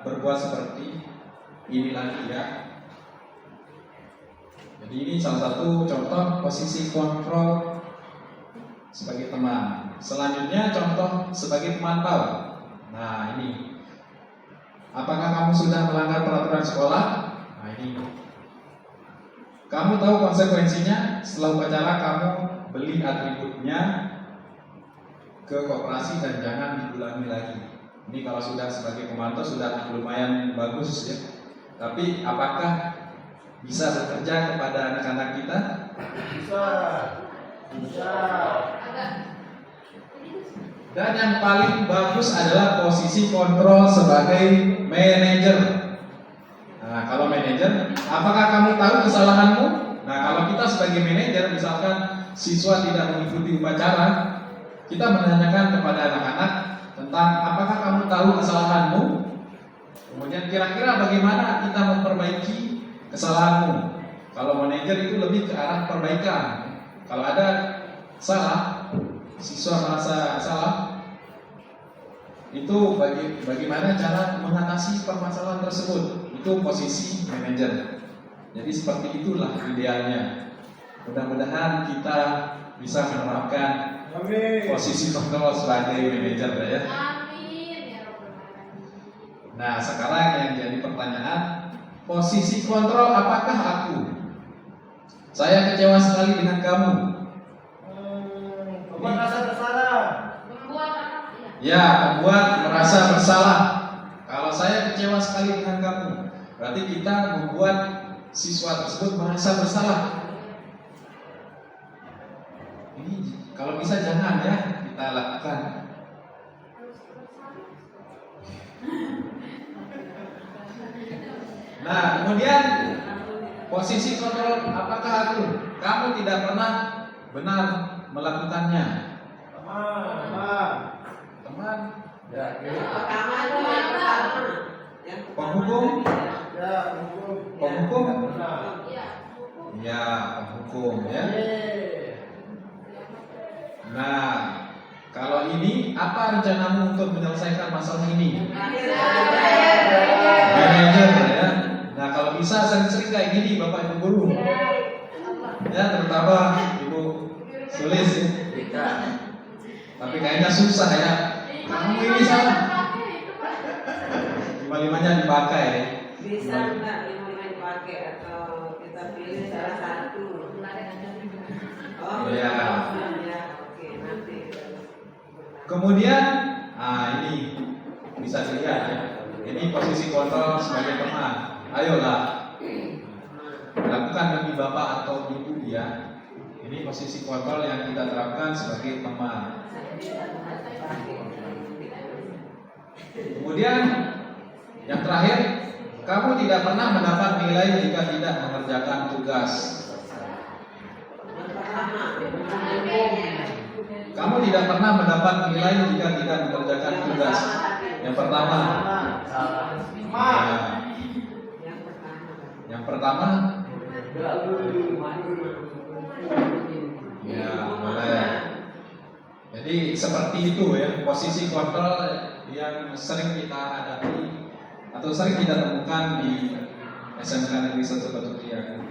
berbuat seperti ini lagi ya. Jadi ini salah satu contoh posisi kontrol sebagai teman. Selanjutnya contoh sebagai pemantau. Nah ini, apakah kamu sudah melanggar peraturan sekolah? Nah ini, kamu tahu konsekuensinya setelah upacara kamu beli atributnya ke koperasi dan jangan diulangi lagi. Ini kalau sudah sebagai pemantau sudah lumayan bagus ya. Tapi apakah bisa bekerja kepada anak-anak kita? Bisa. Dan yang paling bagus adalah posisi kontrol sebagai manajer. Nah, kalau manajer, apakah kamu tahu kesalahanmu? Nah, kalau kita sebagai manajer, misalkan siswa tidak mengikuti upacara, kita menanyakan kepada anak-anak tentang apakah kamu tahu kesalahanmu? Kemudian kira-kira bagaimana kita memperbaiki kesalahanmu? Kalau manajer itu lebih ke arah perbaikan. Kalau ada salah, siswa merasa salah, itu bagaimana cara mengatasi permasalahan tersebut? Itu posisi manajer. Jadi seperti itulah idealnya. Mudah-mudahan kita bisa menerapkan posisi kontrol sebagai manajer ya. Nah sekarang yang jadi pertanyaan, posisi kontrol apakah aku? Saya kecewa sekali dengan kamu. Membuat rasa bersalah. Ya, membuat merasa bersalah. Kalau saya kecewa sekali dengan kamu, berarti kita membuat siswa tersebut merasa bersalah. Ini kalau bisa jangan ya kita lakukan. Nah, kemudian posisi kontrol apakah aku? Kamu tidak pernah benar melakukannya. Teman. Ya, Penghukum. ya, Penghukum. Nah. Ya, penghukum ya. Nah, kalau ini apa rencanamu untuk menyelesaikan masalah ini? Manajer ya. Nah, kalau bisa sering-sering kayak gini Bapak Ibu guru. Ya, terutama Ibu Sulis ya. Tapi kayaknya susah ya. Kamu ini salah. Lima-limanya dipakai ya. Bisa enggak lima pakai atau kita pilih salah satu? Oh Iya. ya, oke nanti. Kemudian, ini bisa dilihat ya. Ini posisi kontrol sebagai teman. Ayolah, lakukan demi Bapak atau Ibu ya. Ini posisi kontrol yang kita terapkan sebagai teman. Kemudian yang terakhir, kamu tidak pernah mendapat nilai jika tidak mengerjakan tugas. Kamu tidak pernah mendapat nilai jika tidak mengerjakan tugas. Yang pertama. Nah, yang pertama. Ya, boleh. Jadi seperti itu ya, posisi kontrol yang sering kita hadapi atau sering kita temukan di SMK Negeri 1 Batu Krian.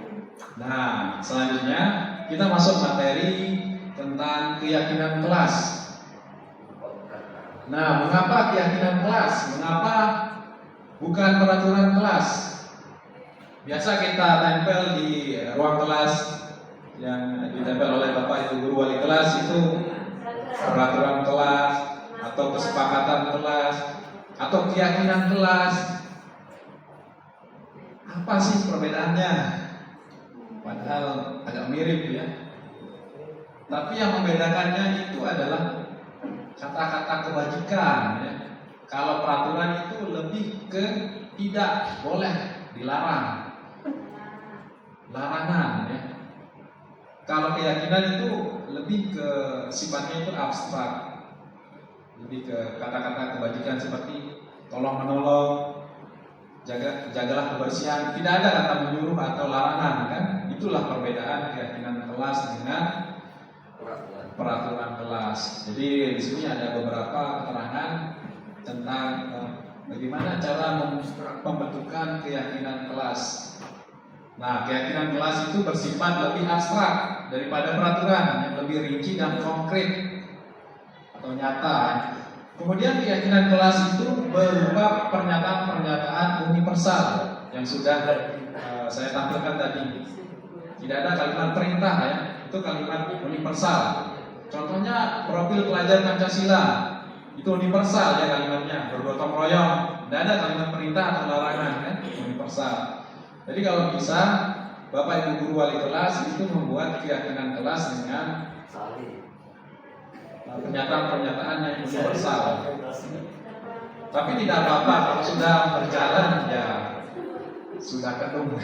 Nah, selanjutnya kita masuk materi tentang keyakinan kelas. Nah, mengapa keyakinan kelas? Mengapa bukan peraturan kelas? Biasa kita tempel di ruang kelas yang ditempel oleh Bapak Ibu guru wali kelas itu peraturan kelas atau kesepakatan kelas atau keyakinan kelas. Apa sih perbedaannya? Padahal agak mirip ya. Tapi yang membedakannya itu adalah kata-kata kebajikan ya. Kalau peraturan itu lebih ke tidak boleh, dilarang, larangan ya. Kalau keyakinan itu lebih ke sifatnya itu abstrak, lebih ke kata-kata kebajikan seperti tolong menolong, jagalah kebersihan. Tidak ada kata menyuruh atau larangan kan? Itulah perbedaan keyakinan kelas dengan peraturan kelas. Jadi di sini ada beberapa keterangan tentang bagaimana cara pembentukan keyakinan kelas. Nah, keyakinan kelas itu bersifat lebih abstrak daripada peraturan yang lebih rinci dan konkret atau nyata. Kemudian keyakinan kelas itu berupa pernyataan-pernyataan universal yang sudah saya tampilkan tadi. Tidak ada kalimat perintah ya, itu kalimat universal. Contohnya profil pelajar Pancasila itu universal ya kalimatnya, bergotong royong. Tidak ada kalimat perintah atau larangan kan, universal. Jadi kalau bisa Bapak Ibu guru wali kelas itu membuat keyakinan kelas dengan pernyataan-pernyataan yang universal. Tapi tidak apa-apa kalau sudah berjalan ya sudah kedung.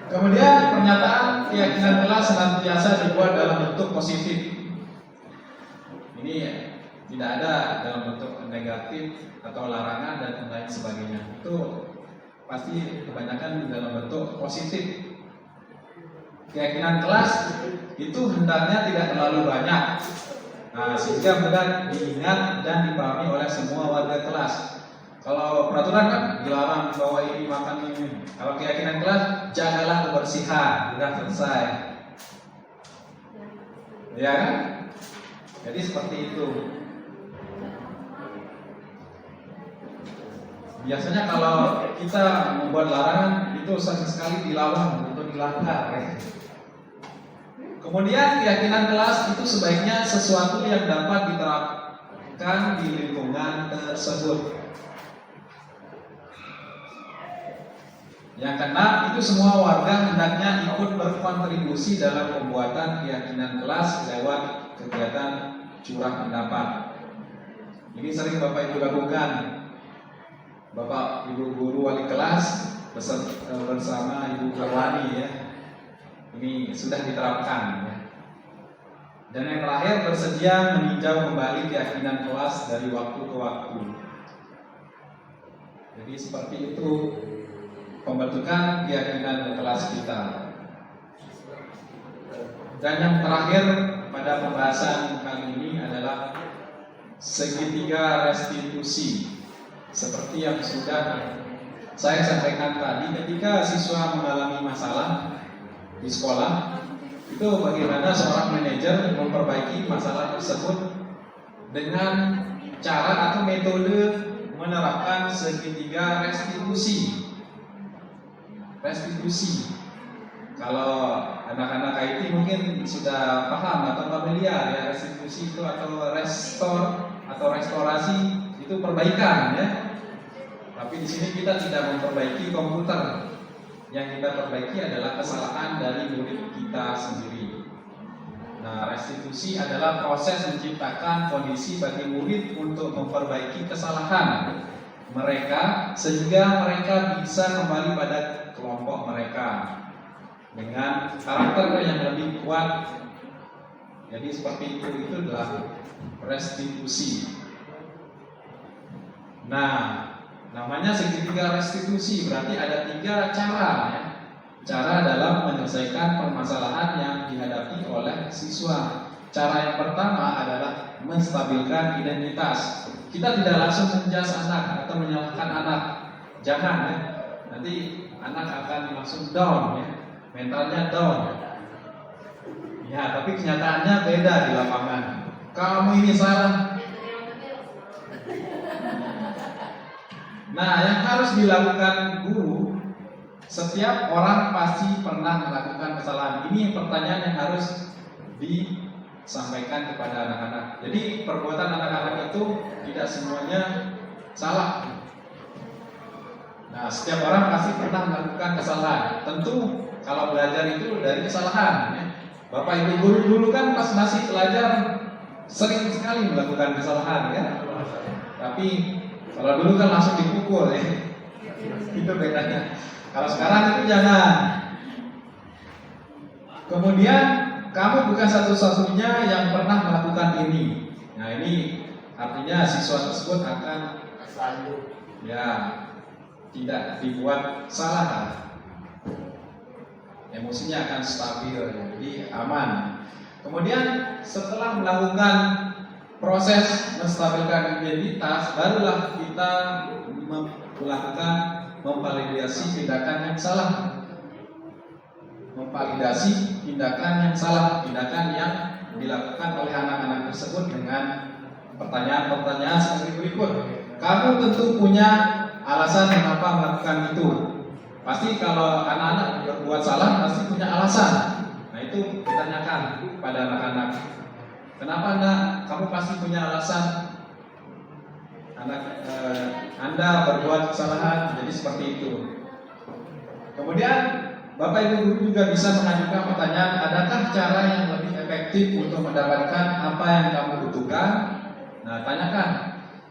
Kemudian pernyataan keyakinan kelas senantiasa dibuat dalam bentuk positif. Ini ya, tidak ada dalam bentuk negatif atau larangan dan lain sebagainya. Itu pasti kebanyakan dalam bentuk positif. Keyakinan kelas itu hendaknya tidak terlalu banyak, sehingga mudah diingat dan dipahami oleh semua warga kelas. Kalau peraturan kan dilarang bawa ini makan ini. Kalau keyakinan kelas jagalah kebersihan, sudah selesai. Ya kan? Jadi seperti itu. Biasanya kalau kita membuat larangan itu sering sekali dilawan atau dilanggar. Kemudian keyakinan kelas itu sebaiknya sesuatu yang dapat diterapkan di lingkungan tersebut. Yang keenam, itu semua warga hendaknya ikut berkontribusi dalam pembuatan keyakinan kelas lewat kegiatan curah pendapat. Ini sering Bapak Ibu lakukan. Bapak Ibu guru wali kelas bersama Ibu Karwani ya. Ini sudah diterapkan ya. Dan yang terakhir, bersedia meninjau kembali keyakinan kelas dari waktu ke waktu. Jadi seperti itu pembentukan keyakinan kelas kita. Dan yang terakhir, pada pembahasan kali ini adalah segitiga restitusi. Seperti yang sudah saya sampaikan tadi, ketika siswa mengalami masalah di sekolah, itu bagaimana seorang manajer memperbaiki masalah tersebut dengan cara atau metode menerapkan segitiga restitusi. Kalau anak-anak IT mungkin sudah paham atau familiar ya, restitusi itu atau restorasi itu perbaikan ya. Tapi di sini kita tidak memperbaiki komputer. Yang kita perbaiki adalah kesalahan dari murid kita sendiri. Nah, restitusi adalah proses menciptakan kondisi bagi murid untuk memperbaiki kesalahan mereka sehingga mereka bisa kembali pada kelompok mereka dengan karakter yang lebih kuat. Jadi seperti itu adalah restitusi. Nah, namanya segitiga restitusi berarti ada 3 cara ya. Cara dalam menyelesaikan permasalahan yang dihadapi oleh siswa. Cara yang pertama adalah menstabilkan identitas. Kita tidak langsung menjas anak atau menyalahkan anak. Jangan ya. Nanti anak akan langsung down ya. Mentalnya down. Ya, tapi kenyataannya beda di lapangan. Kamu ini salah. Nah, yang harus dilakukan guru, setiap orang pasti pernah melakukan kesalahan. Ini pertanyaan yang harus disampaikan kepada anak-anak. Jadi perbuatan anak-anak itu tidak semuanya salah. Nah, setiap orang pasti pernah melakukan kesalahan. Tentu kalau belajar itu dari kesalahan ya. Bapak ibu guru dulu kan pas masih pelajar sering sekali melakukan kesalahan ya. Tapi kalau dulu kan langsung dipukul ya. Itu bedanya. Kalau sekarang itu jangan. Kemudian kamu bukan satu-satunya yang pernah melakukan ini. Nah, ini artinya siswa tersebut akan ya tidak dibuat salah. Emosinya akan stabil, jadi aman. Kemudian setelah melakukan proses menstabilkan identitas, barulah kita melakukan memvalidasi tindakan yang salah. Memvalidasi tindakan yang salah, tindakan yang dilakukan oleh anak-anak tersebut dengan pertanyaan-pertanyaan seperti berikut. Kamu tentu punya alasan mengapa melakukan itu. Pasti kalau anak-anak berbuat salah pasti punya alasan. Nah, itu ditanyakan pada anak-anak. Kenapa nak? Kamu pasti punya alasan. Anda berbuat kesalahan, jadi seperti itu. Kemudian Bapak Ibu guru juga bisa mengajukan pertanyaan, adakah cara yang lebih efektif untuk mendapatkan apa yang kamu butuhkan? Nah, tanyakan,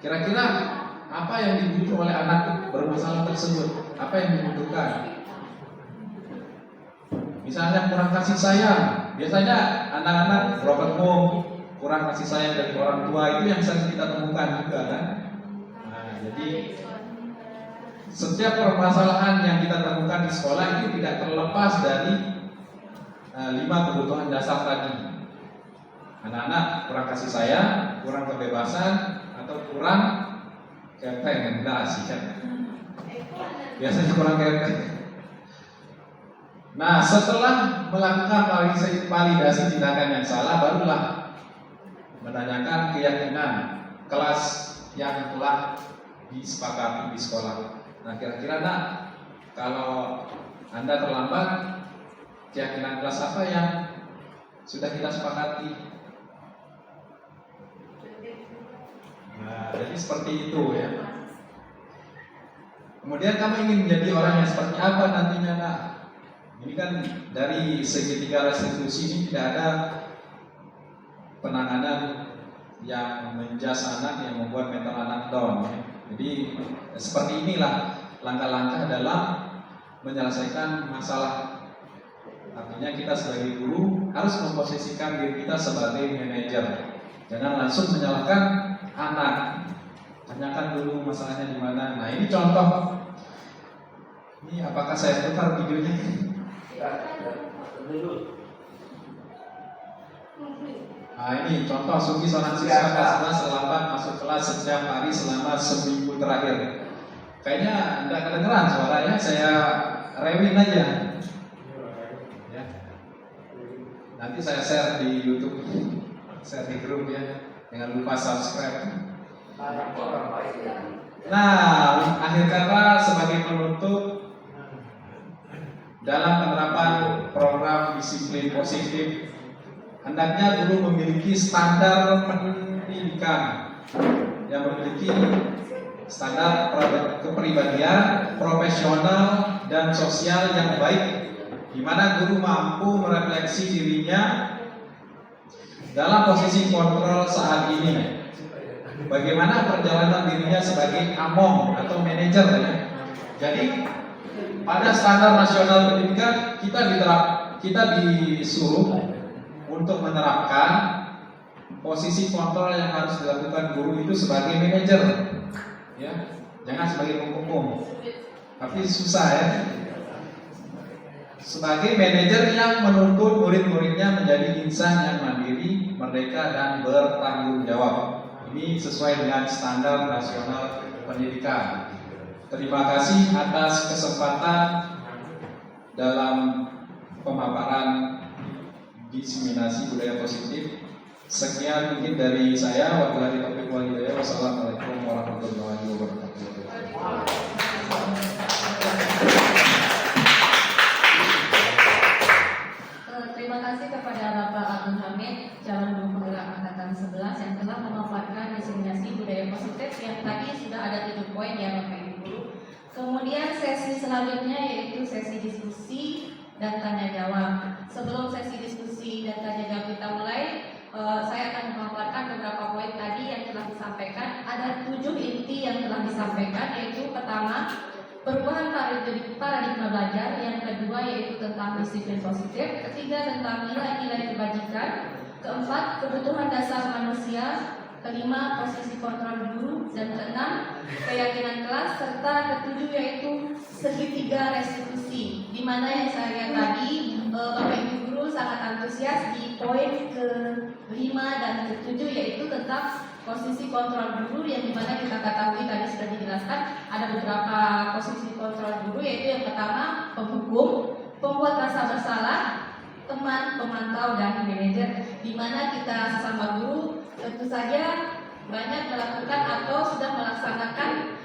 kira-kira apa yang dibutuhkan oleh anak bermasalah tersebut? Apa yang dibutuhkan? Misalnya kurang kasih sayang. Biasanya anak-anak broken home, kurang kasih sayang dari orang tua, itu yang sering kita temukan juga kan. Nah, jadi setiap permasalahan yang kita temukan di sekolah itu tidak terlepas dari 5 kebutuhan dasar tadi. Anak-anak kurang kasih sayang, kurang kebebasan, atau kurang kepeng, enggak asik kan? Biasanya kurang kepeng. Nah, setelah melakukan validasi tindakan yang salah, barulah menanyakan keyakinan kelas yang telah disepakati di sekolah. Nah, kira-kira nak, kalau Anda terlambat, keyakinan kelas apa yang sudah kita sepakati? Nah, jadi seperti itu ya. Kemudian kamu ingin menjadi orang yang seperti apa nantinya nak? Ini kan dari segitiga restitusi ini tidak ada penanganan yang menjas anak yang membuat mental anak down ya. Jadi seperti inilah langkah-langkah dalam menyelesaikan masalah. Artinya kita sebagai guru harus memposisikan diri kita sebagai manajer. Jangan langsung menyalahkan anak. Tanyakan dulu masalahnya di mana. Nah, ini contoh. Ini apakah saya putar videonya? Nah ini contoh Sugi seorang siswa kelas 11 terlambat masuk kelas setiap hari selama seminggu terakhir. Kayaknya tidak kedengeran suaranya, saya rewin aja. Ya. Nanti saya share di YouTube, share di grup ya. Jangan lupa subscribe. Nah, akhir kata sebagai penutup dalam penerapan program disiplin positif, hendaknya guru memiliki standar pendidikan yang memiliki standar kepribadian, profesional dan sosial yang baik, di mana guru mampu merefleksi dirinya dalam posisi kontrol saat ini. Bagaimana perjalanan dirinya sebagai among atau manajer ya. Jadi pada standar nasional pendidikan kita disuruh untuk menerapkan posisi kontrol yang harus dilakukan guru itu sebagai manajer, ya, jangan sebagai penghukum. Tapi susah ya. Sebagai manajer yang menuntut murid-muridnya menjadi insan yang mandiri, merdeka dan bertanggung jawab. Ini sesuai dengan standar nasional pendidikan. Terima kasih atas kesempatan dalam pemaparan diseminasi budaya positif. Sekian mungkin dari saya. Wabillahi taufiq wal hidayah. Wassalamualaikum warahmatullahi wabarakatuh. Terima kasih kepada Bapak Abdul Hamid, Calon Guru Penggerak Angkatan 11 yang telah memaparkan diseminasi budaya positif yang tadi sudah ada 7 poin ya Bapak Ibu Guru. Kemudian sesi selanjutnya yaitu sesi diskusi dan tanya jawab. Sebelum sesi diskusi dan tanya jawab kita mulai, saya akan memaparkan beberapa poin tadi yang telah disampaikan. Ada 7 inti yang telah disampaikan, yaitu pertama, perubahan paradigma belajar. Yang kedua yaitu tentang disiplin positif. Ketiga tentang nilai-nilai kebajikan. Keempat, kebutuhan dasar manusia. Kelima, posisi kontrol guru. Dan keenam, keyakinan kelas. Serta ketujuh yaitu segitiga restitusi, di mana yang saya lihat tadi Bapak Ibu Guru sangat antusias di poin ke-5 dan ke-7 yaitu tentang posisi kontrol guru, yang dimana kita ketahui tadi sudah dijelaskan ada beberapa posisi kontrol guru, yaitu yang pertama penghukum, pembuat rasa bersalah, teman, pemantau, dan manajer, di mana kita sesama guru tentu saja banyak melakukan atau sudah melaksanakan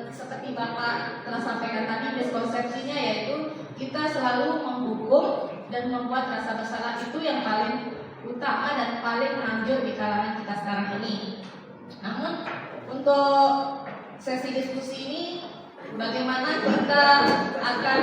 seperti Bapak telah sampaikan tadi, miskonsepsinya yaitu kita selalu menghukum dan membuat rasa bersalah, itu yang paling utama dan paling menonjol di kalangan kita sekarang ini. Namun untuk sesi diskusi ini bagaimana kita akan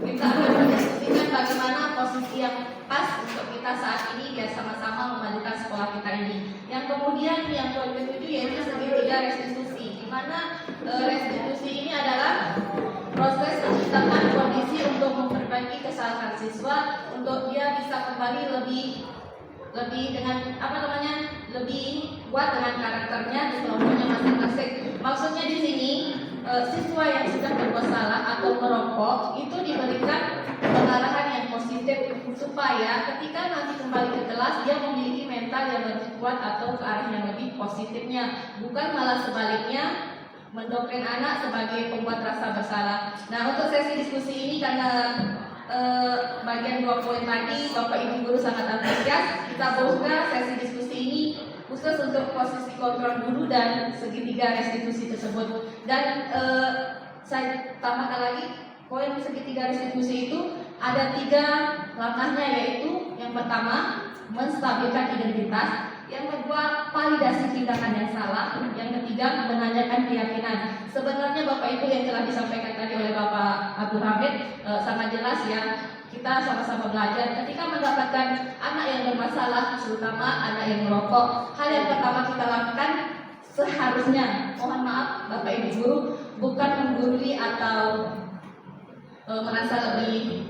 mendiskusikan bagaimana posisi yang pas untuk kita saat ini biar sama-sama memajukan sekolah kita ini. Yang kemudian yang poin ke-7 yaitu segitiga restitusi, di mana restitusi ini adalah proses menciptakan kondisi untuk memperbaiki kesalahan siswa untuk dia bisa kembali lebih dengan lebih kuat dengan karakternya di kelompoknya masing-masing. Maksudnya di sini siswa yang sudah berbuat salah atau merokok itu diberikan pengarahan yang positif supaya ketika nanti kembali ke kelas dia memiliki mental yang lebih kuat atau ke arah yang lebih positifnya, bukan malah sebaliknya mendoktrin anak sebagai pembuat rasa bersalah. Nah, untuk sesi diskusi ini karena bagian 2 poin tadi Bapak Ibu Guru sangat antusias, kita buka sesi diskusi ini khusus untuk posisi kontrol guru dan segitiga restitusi tersebut. Dan saya tambahkan lagi, poin segitiga restitusi itu ada 3 langkahnya, yaitu yang pertama menstabilkan identitas, yang kedua validasi tindakan yang salah, yang ketiga menanyakan keyakinan. Sebenarnya Bapak Ibu yang telah disampaikan tadi oleh Bapak Abdul Hamid sangat jelas ya. Kita sama-sama belajar ketika mendapatkan anak yang bermasalah, terutama anak yang merokok. Hal yang pertama kita lakukan seharusnya, mohon maaf Bapak Ibu Guru, bukan menggurui atau merasa lebih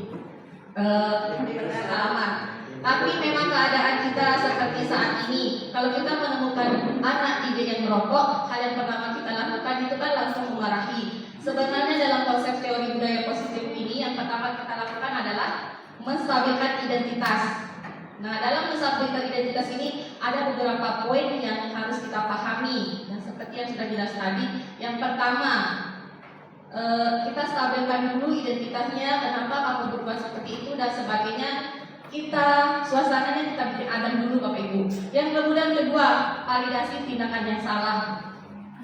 berpengalaman. Tapi memang keadaan kita seperti saat ini. Kalau kita menemukan anak didik yang merokok, hal yang pertama kita lakukan itu kan langsung memarahi. Sebenarnya dalam konsep teori budaya positif ini, yang pertama kita lakukan adalah menstabilkan identitas. Nah, dalam musabah identitas ini ada beberapa poin yang harus kita pahami. Nah, seperti yang sudah jelas tadi, yang pertama, kita stabilkan dulu identitasnya, kenapa kamu berbuat seperti itu dan sebagainya. Kita suasananya kita bikin adem dulu Bapak Ibu. Yang kemudian kedua, validasi tindakan yang salah.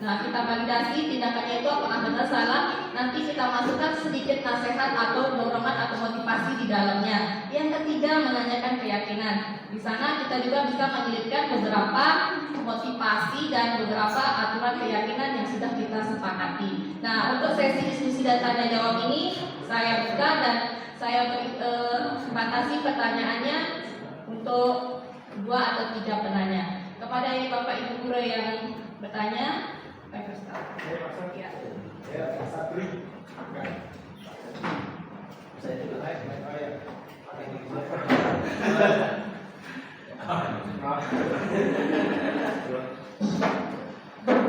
Nah, kita validasi tindakannya itu apakah benar salah. Nanti kita masukkan sedikit nasihat atau dorongan atau motivasi di dalamnya. Yang ketiga, menanyakan keyakinan. Di sana kita juga bisa menyelipkan beberapa motivasi dan beberapa aturan keyakinan yang sudah kita sepakati. Nah, untuk sesi diskusi dan tanya jawab ini saya buka dan saya batasi pertanyaannya untuk 2 atau 3 penanya. Kepada Bapak Ibu guru yang bertanya, saya kasih tahu.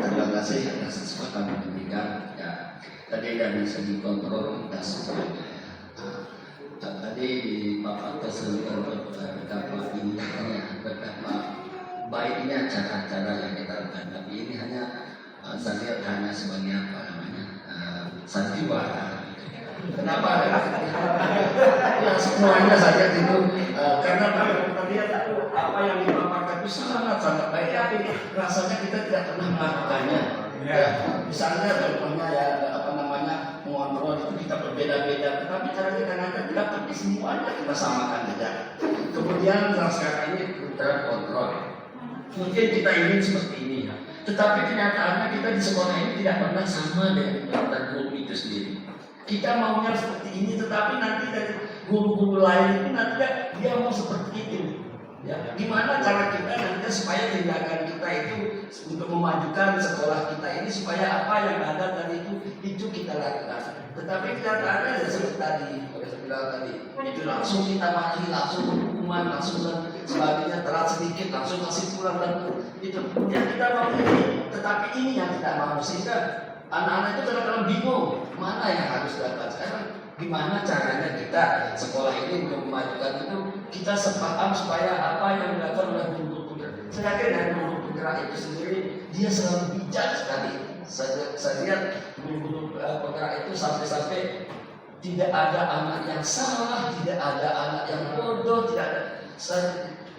Terima kasih atas kesempatan yang diberikan. Ya, tadi dari segi kontrol dan sebagainya. Tadi Bapak tersebut betapa indahnya, betapa baiknya cara-cara yang kita lakukan. Tapi ini hanya saya lihat hanya sebagai apa namanya sandiwara. Kenapa? Ya semuanya saja itu karena kita lihat apa yang dipaparkan itu sangat baik. Tapi rasanya kita tidak pernah melakukannya. Ya, misalnya contohnya ya apa namanya mengontrol itu kita berbeda-beda, tetapi cara kita ngangkat tidak pergi semuanya kita samakan saja. Kemudian sekarang ini terkontrol. Mungkin kita ingin seperti ini ya. Tetapi kenyataannya kita di sekolah ini tidak pernah sama dengan daftar guru itu sendiri. Kita maunya seperti ini, tetapi nanti dari guru-guru lain itu nanti dia mau seperti itu. Ya, gimana cara kita nanti supaya tindakan kita itu untuk memajukan sekolah kita ini supaya apa yang ada tadi itu kita lakukan. Tetapi kenyataannya seperti tadi, saya bilang tadi, itu langsung kita maki, langsung hukuman, langsung dan sebagainya, telat sedikit langsung kasih pulang dan itu. Yang kita mau ini, tetapi ini yang kita mau sehingga anak-anak itu kadang-kadang bingung mana yang harus dilakukan sekarang. Gimana caranya kita sekolah ini untuk memajukan itu kita sepaham supaya apa yang dilakukan oleh guru penggerak. Saya yakin dari guru penggerak itu sendiri dia selalu bijak sekali. Saya lihat guru penggerak itu sampai tidak ada anak yang salah, tidak ada anak yang bodoh, tidak ada.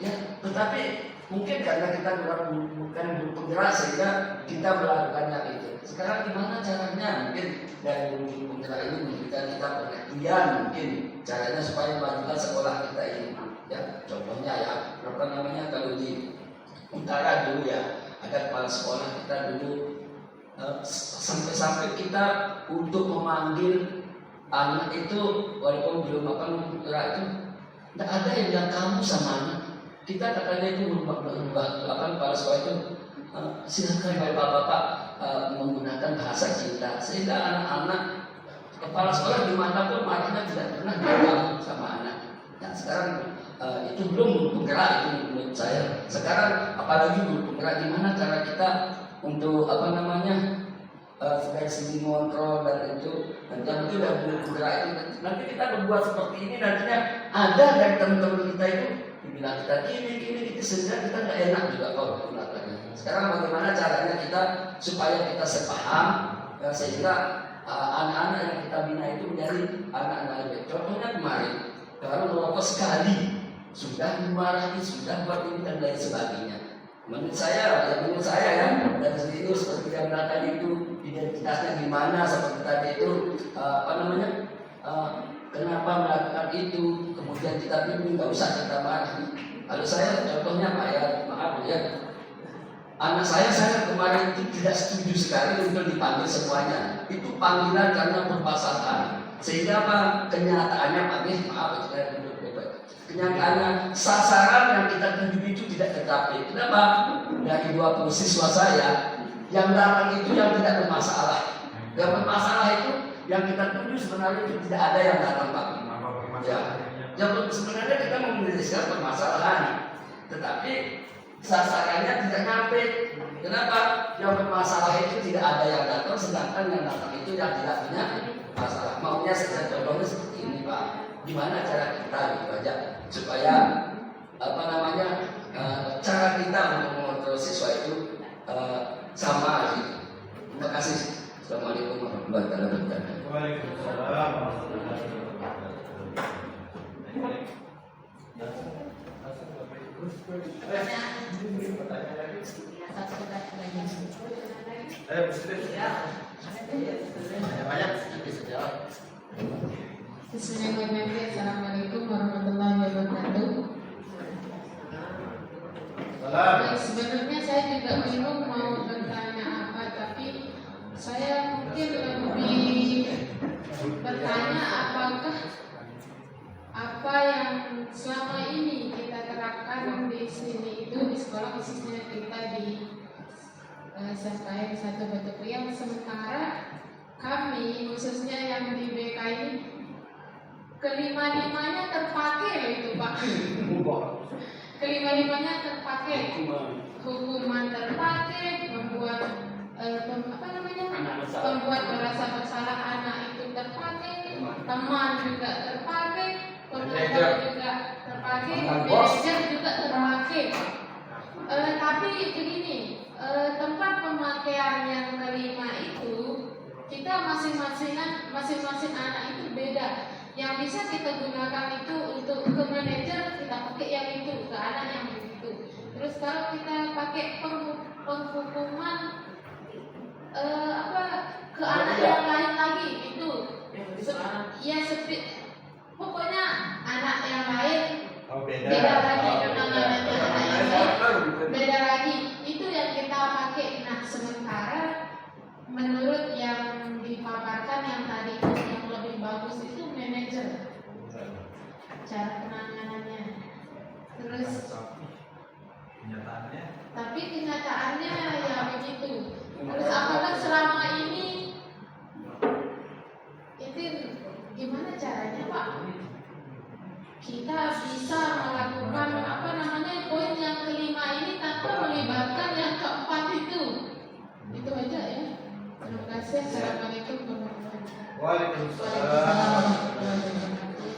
Ya, tetapi mungkin karena kita bukan guru penggerak sehingga kita melakukannya itu. Sekarang gimana caranya mungkin dari guru penggerak ini memberikan kita pengertian mungkin caranya supaya memajukan sekolah kita ini. Ya, contohnya ya, apa namanya kalau di utara dulu ya ada kepala sekolah kita dulu sampai kita untuk memanggil anak itu walaupun belum akan penggerak itu tidak ada yang bilang kamu sama anak. Kita katanya itu merubah kepala sekolah itu silakan bapak-bapak menggunakan bahasa cinta sehingga anak-anak kepala sekolah dimanapun makanya tidak pernah bilang sama anak. Nah sekarang itu belum guru penggerak itu menurut saya. Sekarang apalagi guru penggerak gimana cara kita untuk apa namanya dari segi mengontrol dan itu dan itu dari guru penggerak itu nanti kita berbuat seperti ini nantinya ada dari teman-teman kita itu dibilang kita gini sehingga kita nggak enak juga kalau melakukannya. Sekarang bagaimana caranya kita supaya kita sepaham sehingga anak-anak yang kita bina itu menjadi anak-anak lebih. Contohnya kemarin kalau merokok sekali sudah dimarahi, sudah buat ini dan lain sebagainya. Menurut saya ya dari sini seperti yang tadi itu identitasnya gimana seperti tadi itu apa namanya kenapa melakukan itu kemudian kita bingung nggak usah kita marahi. Kalau saya contohnya Pak ya maaf ya anak saya kemarin itu tidak setuju sekali untuk dipanggil semuanya. Itu panggilan karena permasalahan sehingga apa kenyataannya Pak maaf kenyataannya sasaran yang kita tuju itu tidak tercapai. Kenapa? Dari 20 siswa saya yang datang itu yang tidak bermasalah. Yang bermasalah itu yang kita tuju sebenarnya itu tidak ada yang datang Pak. Ya. Yang sebenarnya kita menuliskan permasalahan, tetapi sasarannya tidak nyampe. Kenapa? Yang bermasalah itu tidak ada yang datang, sedangkan yang datang itu yang tidak punya masalah. Maunya saya contohnya seperti ini Pak. Gimana cara kita gitu aja supaya cara kita untuk mengontrol siswa itu sama aja. Terima kasih. Assalamualaikum warahmatullahi wabarakatuh. Waalaikumsalam. Bismillahirrahmanirrahim. Assalamualaikum warahmatullahi wabarakatuh. Sebenarnya saya juga bingung mau bertanya apa, tapi saya mungkin lebih bertanya apakah apa yang selama ini kita terapkan di sini itu di sekolah, khususnya kita di SMKN 1 Batu Kriang, sementara kami khususnya yang di BK ini kelima-limanya terpakai loh itu Pak. Kelima-limanya terpakai, hukuman terpakai, membuat membuat merasa bersalah anak itu terpakai, teman juga terpakai, pengajar juga terpakai, manajer juga terpakai. Tapi begini, tempat pemakaian yang kelima itu kita masing-masing anak itu beda. Yang bisa kita gunakan itu untuk ke manajer, kita pakai yang itu, ke anak yang begitu. Terus kalau kita pakai penghukuman ke anak yang lain lagi itu, ya pokoknya anak yang lain beda lagi, penanganannya anak yang lain beda lagi. Itu yang kita pakai. Nah, sementara menurut yang dipaparkan yang tadi yang lebih bagus itu manajer, cara penanganannya. Terus tapi kenyataannya ya begitu. Terus apakah selama ini itu gimana caranya Pak? Kita bisa melakukan poin yang kelima ini tanpa melibatkan yang keempat itu. Itu aja ya. Terima kasih. Assalamualaikum warahmatullahi wabarakatuh. Waalaikumsalam.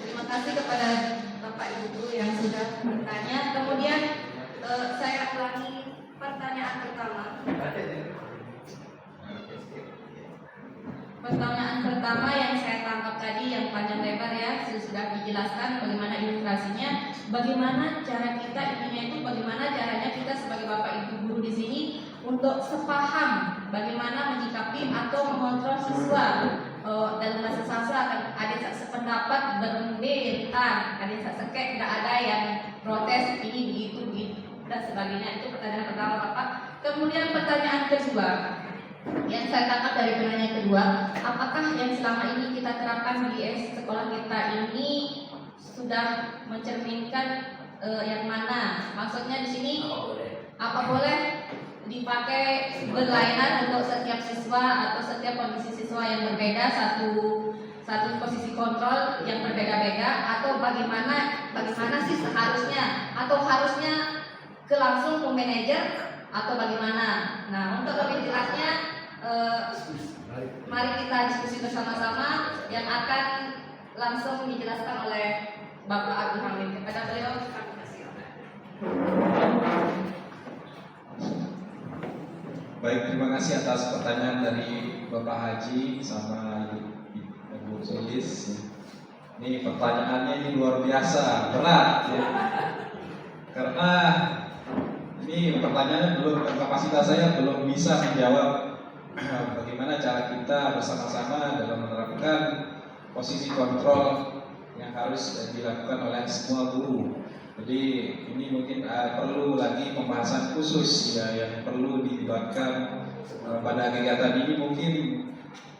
Terima kasih kepada Bapak Ibu guru yang sudah bertanya. Kemudian saya ulangi pertanyaan pertama. Pertanyaan pertama yang saya tangkap tadi yang panjang lebar ya, sudah dijelaskan bagaimana ilustrasinya, bagaimana cara kita, intinya itu bagaimana caranya kita sebagai Bapak Ibu guru di sini untuk sepaham bagaimana menyikapi atau mengontrol siswa. Dalam bahasa sastra ada yang sependapat berbeda, ada yang sekek, tidak ada yang protes ini begitu dan sebagainya. Itu pertanyaan pertama Bapak. Kemudian pertanyaan kedua yang saya tangkap dari penanya kedua, apakah yang selama ini kita terapkan di sekolah kita ini sudah mencerminkan yang mana? Maksudnya di sini apa boleh dipakai berlainan untuk setiap siswa atau setiap kondisi siswa yang berbeda, satu posisi kontrol yang berbeda-beda, atau bagaimana sih seharusnya, atau harusnya ke langsung ke manajer atau bagaimana? Nah, untuk lebih jelasnya mari kita diskusi bersama-sama yang akan langsung dijelaskan oleh Bapak Agus Hamid. Kepada beliau kami persilakan. Baik, terima kasih atas pertanyaan dari Bapak Haji sama Ibu Solis. Ini pertanyaannya ini luar biasa, berat ya. Karena ini pertanyaannya kapasitas saya belum bisa menjawab bagaimana cara kita bersama-sama dalam menerapkan posisi kontrol yang harus dilakukan oleh semua guru. Jadi ini mungkin perlu lagi pembahasan khusus ya, yang perlu dilibatkan pada kegiatan ini. Mungkin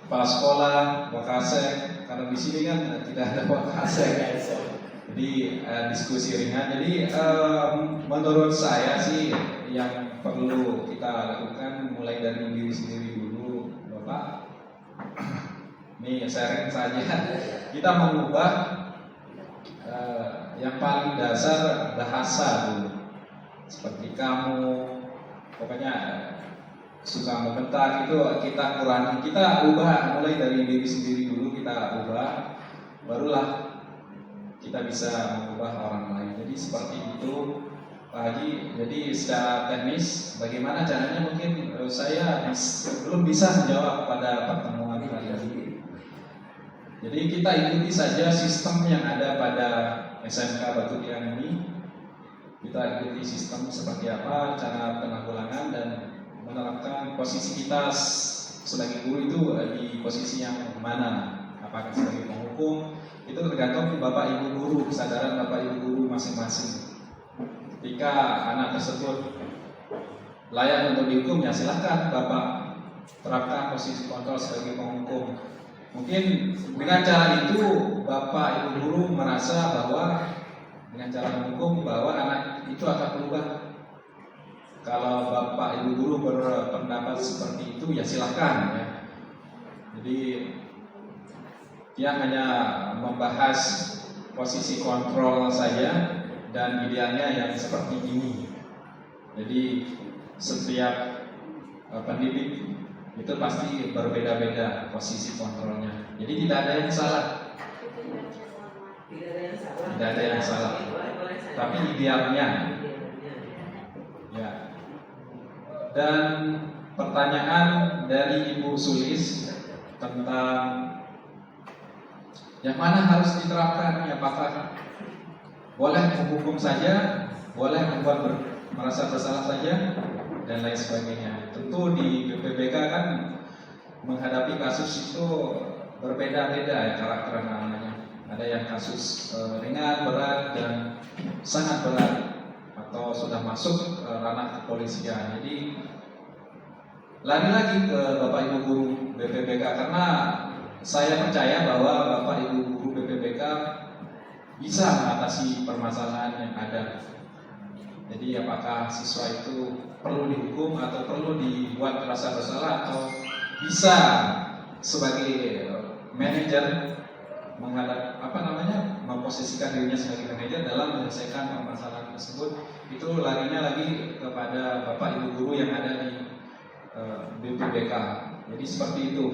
kepala sekolah, wakasek, karena di sini kan tidak ada wakasek. Jadi diskusi ringan. Jadi menurut saya sih yang perlu kita lakukan mulai dari diri sendiri dulu, Bapak. Nih sharing saja. Kita mengubah yang paling dasar bahasa dulu. Seperti kamu, pokoknya suka membentak itu kita kurangi, kita ubah mulai dari diri sendiri dulu, kita ubah, barulah kita kita bisa mengubah orang lain. Jadi seperti itu Pak Haji. Jadi secara teknis bagaimana caranya mungkin saya belum bisa menjawab pada pertemuan kali ini. Jadi kita ikuti saja sistem yang ada pada SMK Batu Kilang ini. Kita ikuti sistem seperti apa cara penanggulangan dan menerapkan posisi kita sebagai guru itu di posisi yang mana. Apakah sebagai penghukum, itu tergantung Bapak Ibu guru, kesadaran Bapak Ibu guru masing-masing. Ketika anak tersebut layak untuk dihukum, ya silahkan Bapak terapkan posisi kontrol sebagai penghukum. Mungkin dengan cara itu Bapak Ibu guru merasa bahwa dengan cara menghukum bahwa anak itu akan berubah. Kalau Bapak Ibu guru berpendapat seperti itu, ya silahkan ya. Jadi dia hanya membahas posisi kontrol saja dan idealnya yang seperti ini. Jadi setiap pendidik itu pasti berbeda-beda posisi kontrolnya. Jadi tidak ada yang salah. Tidak ada yang salah. Tapi idealnya. Ya. Dan pertanyaan dari Ibu Sulis tentang yang mana harus diterapkan, apakah boleh menghukum saja, boleh membuat merasa bersalah saja, dan lain sebagainya. Tentu di BPBK kan menghadapi kasus itu berbeda-beda ya karakter anak-anaknya. Ada yang kasus ringan, berat, dan sangat berat, atau sudah masuk ranah kepolisian. Jadi lari lagi ke Bapak Ibu guru BPBK karena saya percaya bahwa Bapak Ibu guru BPBK bisa mengatasi permasalahan yang ada. Jadi apakah siswa itu perlu dihukum atau perlu dibuat merasa bersalah, atau bisa sebagai manajer memposisikan dirinya sebagai manajer dalam menyelesaikan permasalahan tersebut. Itu larinya lagi kepada Bapak Ibu guru yang ada di BPBK. Jadi seperti itu.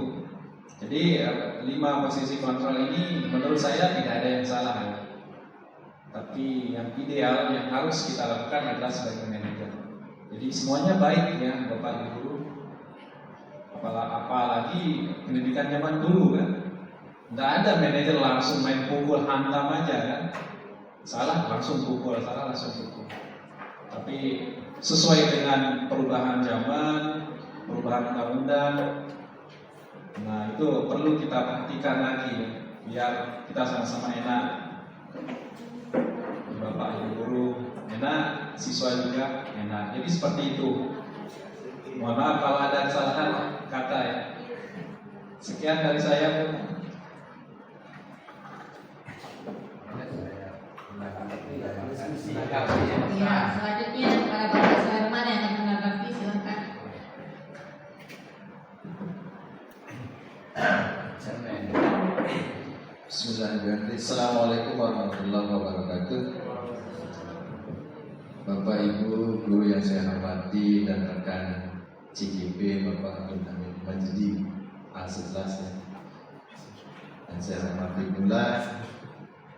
Jadi 5 posisi kontrol ini menurut saya tidak ada yang salah ya. Tapi yang ideal yang harus kita lakukan adalah sebagai manajer. Jadi semuanya baik ya Bapak Ibu guru. Apalagi pendidikan zaman dulu kan. Tidak ada manajer langsung main pukul hantam aja kan. Salah langsung pukul, salah langsung pukul. Tapi sesuai dengan perubahan zaman, perubahan undang-undang. Nah itu perlu kita perhatikan lagi ya, biar kita sama-sama enak. Bapak Ibu guru enak, siswa juga enak. Jadi seperti itu. Mohon maaf kalau ada kesalahan kata ya. Sekian dari saya. Ya, selanjutnya para Bapak Sulaiman yang akan menanggapi, silakan. Bismillahirrahmanirrahim. Assalamualaikum warahmatullahi wabarakatuh. Bapak Ibu guru yang saya hormati dan rekan CGP Bapak Abdul Hamid Majdi A11 dan saya hormati pula.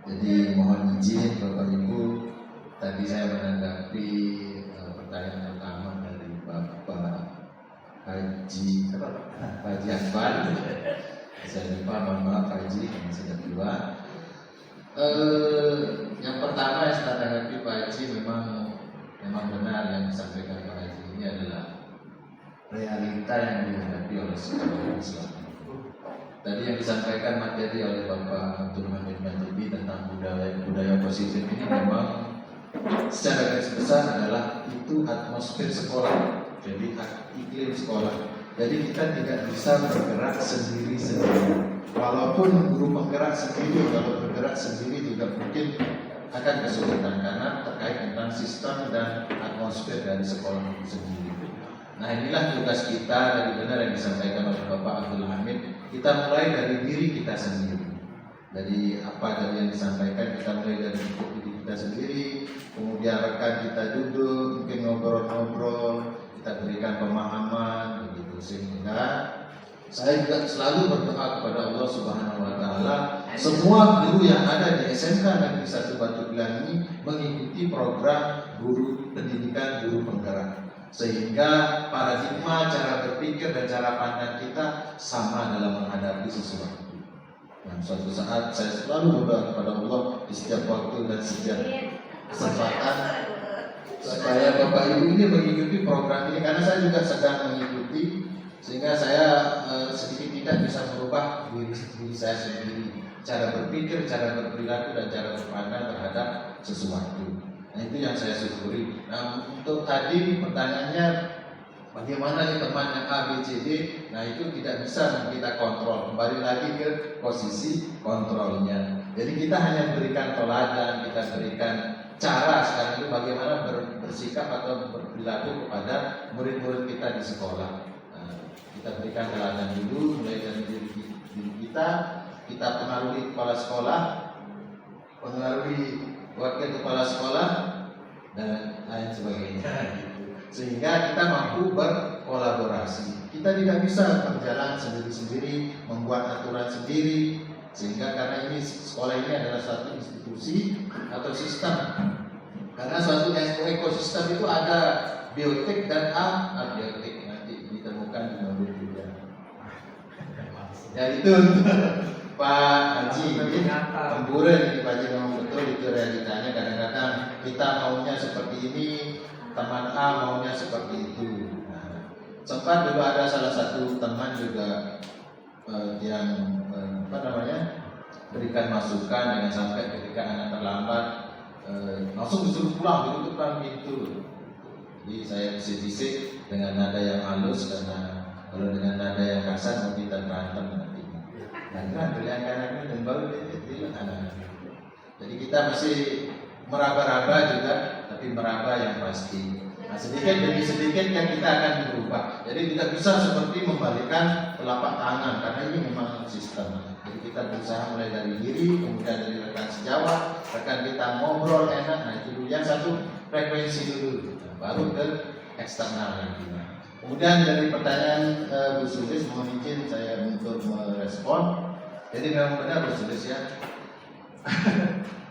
Jadi mohon izin Bapak Ibu, tadi saya menanggapi pertanyaan pertama dari Bapak Haji Akbar. Saya lupa, mohon maaf Pak Haji, karena sudah tua. Yang pertama yang saya tanggapi Pak Haji memang benar yang disampaikan Pak Haji ini adalah realita yang dihadapi oleh sekolah Islam. Tadi yang disampaikan materi oleh Bapak Abdul Hamid Majdi tentang budaya positif ini memang secara garis besar adalah itu atmosfer sekolah, jadi iklim sekolah. Jadi kita tidak bisa bergerak sendiri-sendiri. Walaupun guru penggerak sendiri, kalau bergerak sendiri juga mungkin akan kesulitan karena terkait tentang sistem dan atmosfer dari sekolah itu sendiri. Nah inilah tugas kita dari benar yang disampaikan oleh Bapak Abdul Hamid. Kita mulai dari diri kita sendiri. Dari apa dari yang disampaikan kita mulai dari diri kita sendiri. Kemudian rekan kita duduk, mungkin ngobrol-ngobrol, kita berikan pemahaman begitu, sehingga saya juga selalu berdoa kepada Allah Subhanahu wa taala semua guru yang ada di SMK Negeri 1 Batu Bilang ini mengikuti program guru pendidikan guru penggerak, sehingga paradigma cara berpikir dan cara pandang kita sama dalam menghadapi sesuatu. Nah, suatu saat saya selalu berdoa kepada Allah di setiap waktu dan setiap kesempatan supaya Bapak Ibu ini mengikuti program ini, karena saya juga sedang mengikuti, sehingga saya sedikit tidak bisa merubah diri saya sendiri, cara berpikir, cara berperilaku dan cara berpandang terhadap sesuatu. Nah, itu yang saya syukuri. Nah, untuk tadi pertanyaannya bagaimana nih teman yang A, B, C, D? Nah, itu tidak bisa kita kontrol. Kembali lagi ke posisi kontrolnya. Jadi kita hanya berikan teladan, kita berikan cara sekarang itu bagaimana bersikap atau berperilaku kepada murid-murid kita di sekolah. Nah, kita berikan teladan dulu, mulai dari diri kita pengaruhi kepala sekolah, pengaruhi wakil kepala sekolah, dan lain sebagainya. Sehingga kita mampu berkolaborasi. Kita tidak bisa berjalan sendiri-sendiri, membuat aturan sendiri, sehingga karena ini sekolah ini adalah suatu institusi atau sistem. Karena suatu ekosistem itu ada biotik dan abiotik, nanti ditemukan di mobil juga. Ya itu Pak Haji, temburan ini Pak Haji memang betul itu realitanya. Kadang-kadang kita maunya seperti ini, teman A maunya seperti itu. Nah, sempat dulu ada salah satu teman juga yang berikan masukan, jangan sampai ketika anak terlambat langsung disuruh pulang, ditutupkan pintu. Jadi saya bisik-bisik dengan nada yang halus, karena kalau dengan nada yang kasar mau kita berantem nanti. Nah, kan belian-belian dan baru dia anak-anak. Jadi kita masih meraba-raba juga, tapi meraba yang pasti. Nah, sedikit demi sedikit yang kita akan berubah. Jadi tidak bisa seperti membalikkan telapak tangan, karena ini memang sistem. Jadi kita berusaha mulai dari diri, kemudian dari rekan sejawat, rekan kita ngobrol enak. Nah, itu dulu yang satu frekuensi dulu, baru ke eksternal nanti. Kemudian dari pertanyaan Bu Sulis, mohon izin saya untuk merespon. Jadi memang benar Bu Sulis ya.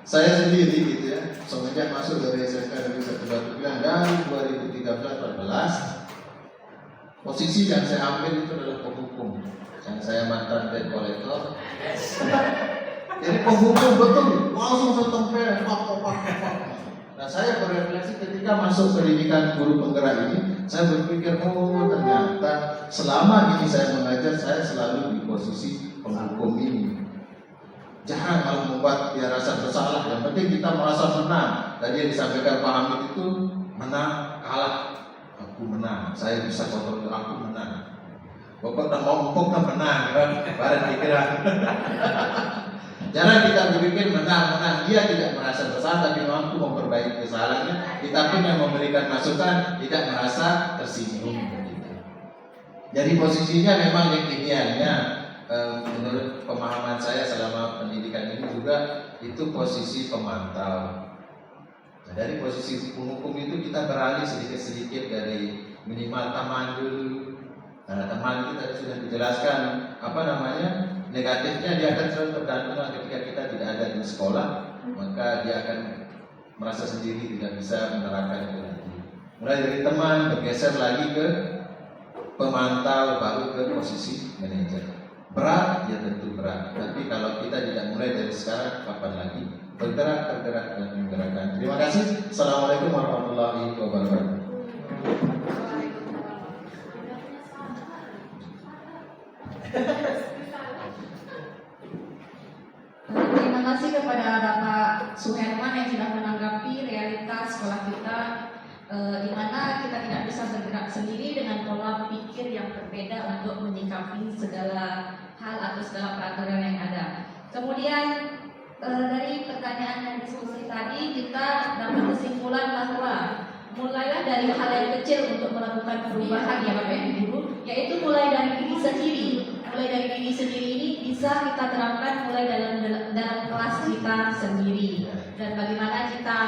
Saya sendiri gitu ya, semenjak masuk dari SMK Negeri 1 Batu Bilang dari 2013-14, posisi yang saya ambil itu adalah penghukum. Yang saya mantan debt collector. Jadi penghukum betul, langsung setempel, pak. Nah, saya berefleksi ketika masuk pendidikan guru penggerak ini, saya berpikir, oh ternyata selama ini saya mengajar, saya selalu di posisi penghukum ini. Jangan malah membuat dia rasa bersalah. Yang penting kita merasa menang. Tadi yang disampaikan Pak Hamid itu menang, kalah, aku menang. Saya bisa kontrol, aku menang. Bapak tak mau empuk kan menang, kan? Barang pikiran. Jangan kita berpikir menang. Dia tidak merasa bersalah, tapi mampu memperbaiki kesalahannya. Kita pun yang memberikan masukan tidak merasa tersinggung. Jadi posisinya memang yang idealnya, menurut pemahaman saya selama pendidikan ini juga, itu posisi pemantau. Nah, dari posisi penghukum itu kita beralih sedikit-sedikit dari minimal teman dulu. Karena teman itu tadi sudah dijelaskan negatifnya dia akan selalu tergantung ketika kita tidak ada di sekolah, maka dia akan merasa sendiri, tidak bisa menerapkan itu lagi. Mulai dari teman bergeser lagi ke pemantau, baru ke posisi manajer. Berat, ya tentu berat. Tapi kalau kita tidak mulai dari sekarang, kapan lagi? Bergerak dan menggerakkan. Terima kasih. Assalamualaikum warahmatullahi wabarakatuh. Terima kasih kepada Bapak Suherman yang sudah menanggapi realitas sekolah kita, di mana kita tidak bisa bergerak sendiri dengan pola pikir yang berbeda untuk menyikapi segala hal atau segala peraturan yang ada. Kemudian dari pertanyaan dan diskusi tadi, kita dapat kesimpulan bahwa mulailah dari hal yang kecil untuk melakukan perubahan ya Bapak Ibu, yaitu mulai dari diri sendiri. Mulai dari diri sendiri ini bisa kita terapkan mulai dalam kelas kita sendiri. Dan bagaimana kita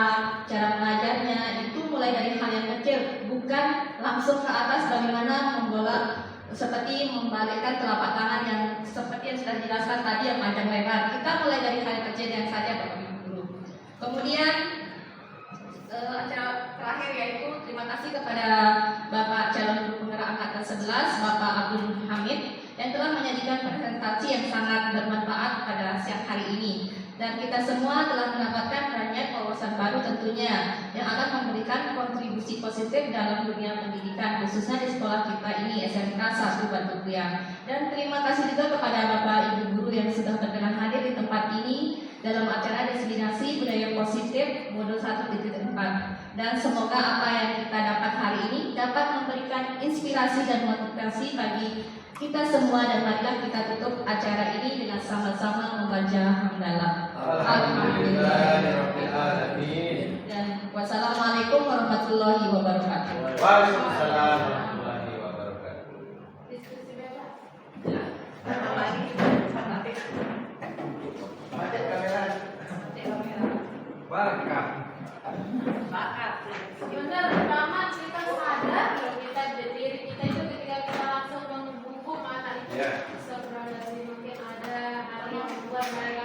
cara mengajarnya itu mulai dari hal yang kecil, bukan langsung ke atas bagaimana membola seperti membalikkan telapak tangan yang seperti yang sudah dijelaskan tadi yang panjang lebar. Kita mulai dari hal kejadian saja Bapak Ibu Guru. Kemudian acara terakhir yaitu terima kasih kepada Bapak calon guru penggerak angkatan 11 Bapak Abdul Hamid yang telah menyajikan presentasi yang sangat bermanfaat pada siang hari ini. Dan kita semua telah mendapatkan banyak wawasan baru tentunya yang akan memberikan kontribusi positif dalam dunia pendidikan khususnya di sekolah kita ini SMK 1 Batu Kriang. Dan terima kasih juga kepada Bapak Ibu guru yang sudah berkenan hadir di tempat ini dalam acara destinasi budaya positif modul 1.4. Dan semoga apa yang kita dapat hari ini dapat memberikan inspirasi dan motivasi bagi kita semua, dan marilah kita tutup acara ini dengan sama-sama membaca hamdalah. Alhamdulillahirabbil alamin. Dan wassalamualaikum warahmatullahi wabarakatuh. Waalaikumsalam warahmatullahi wabarakatuh. Diskusi bebas. Satu lagi, Mati kamera. Barakah. Benar, pertama kita sadar kalau kita diri kita itu ketika kita langsung membuka mata itu Ya. bisa berada di mungkin ada hal yang membuat mereka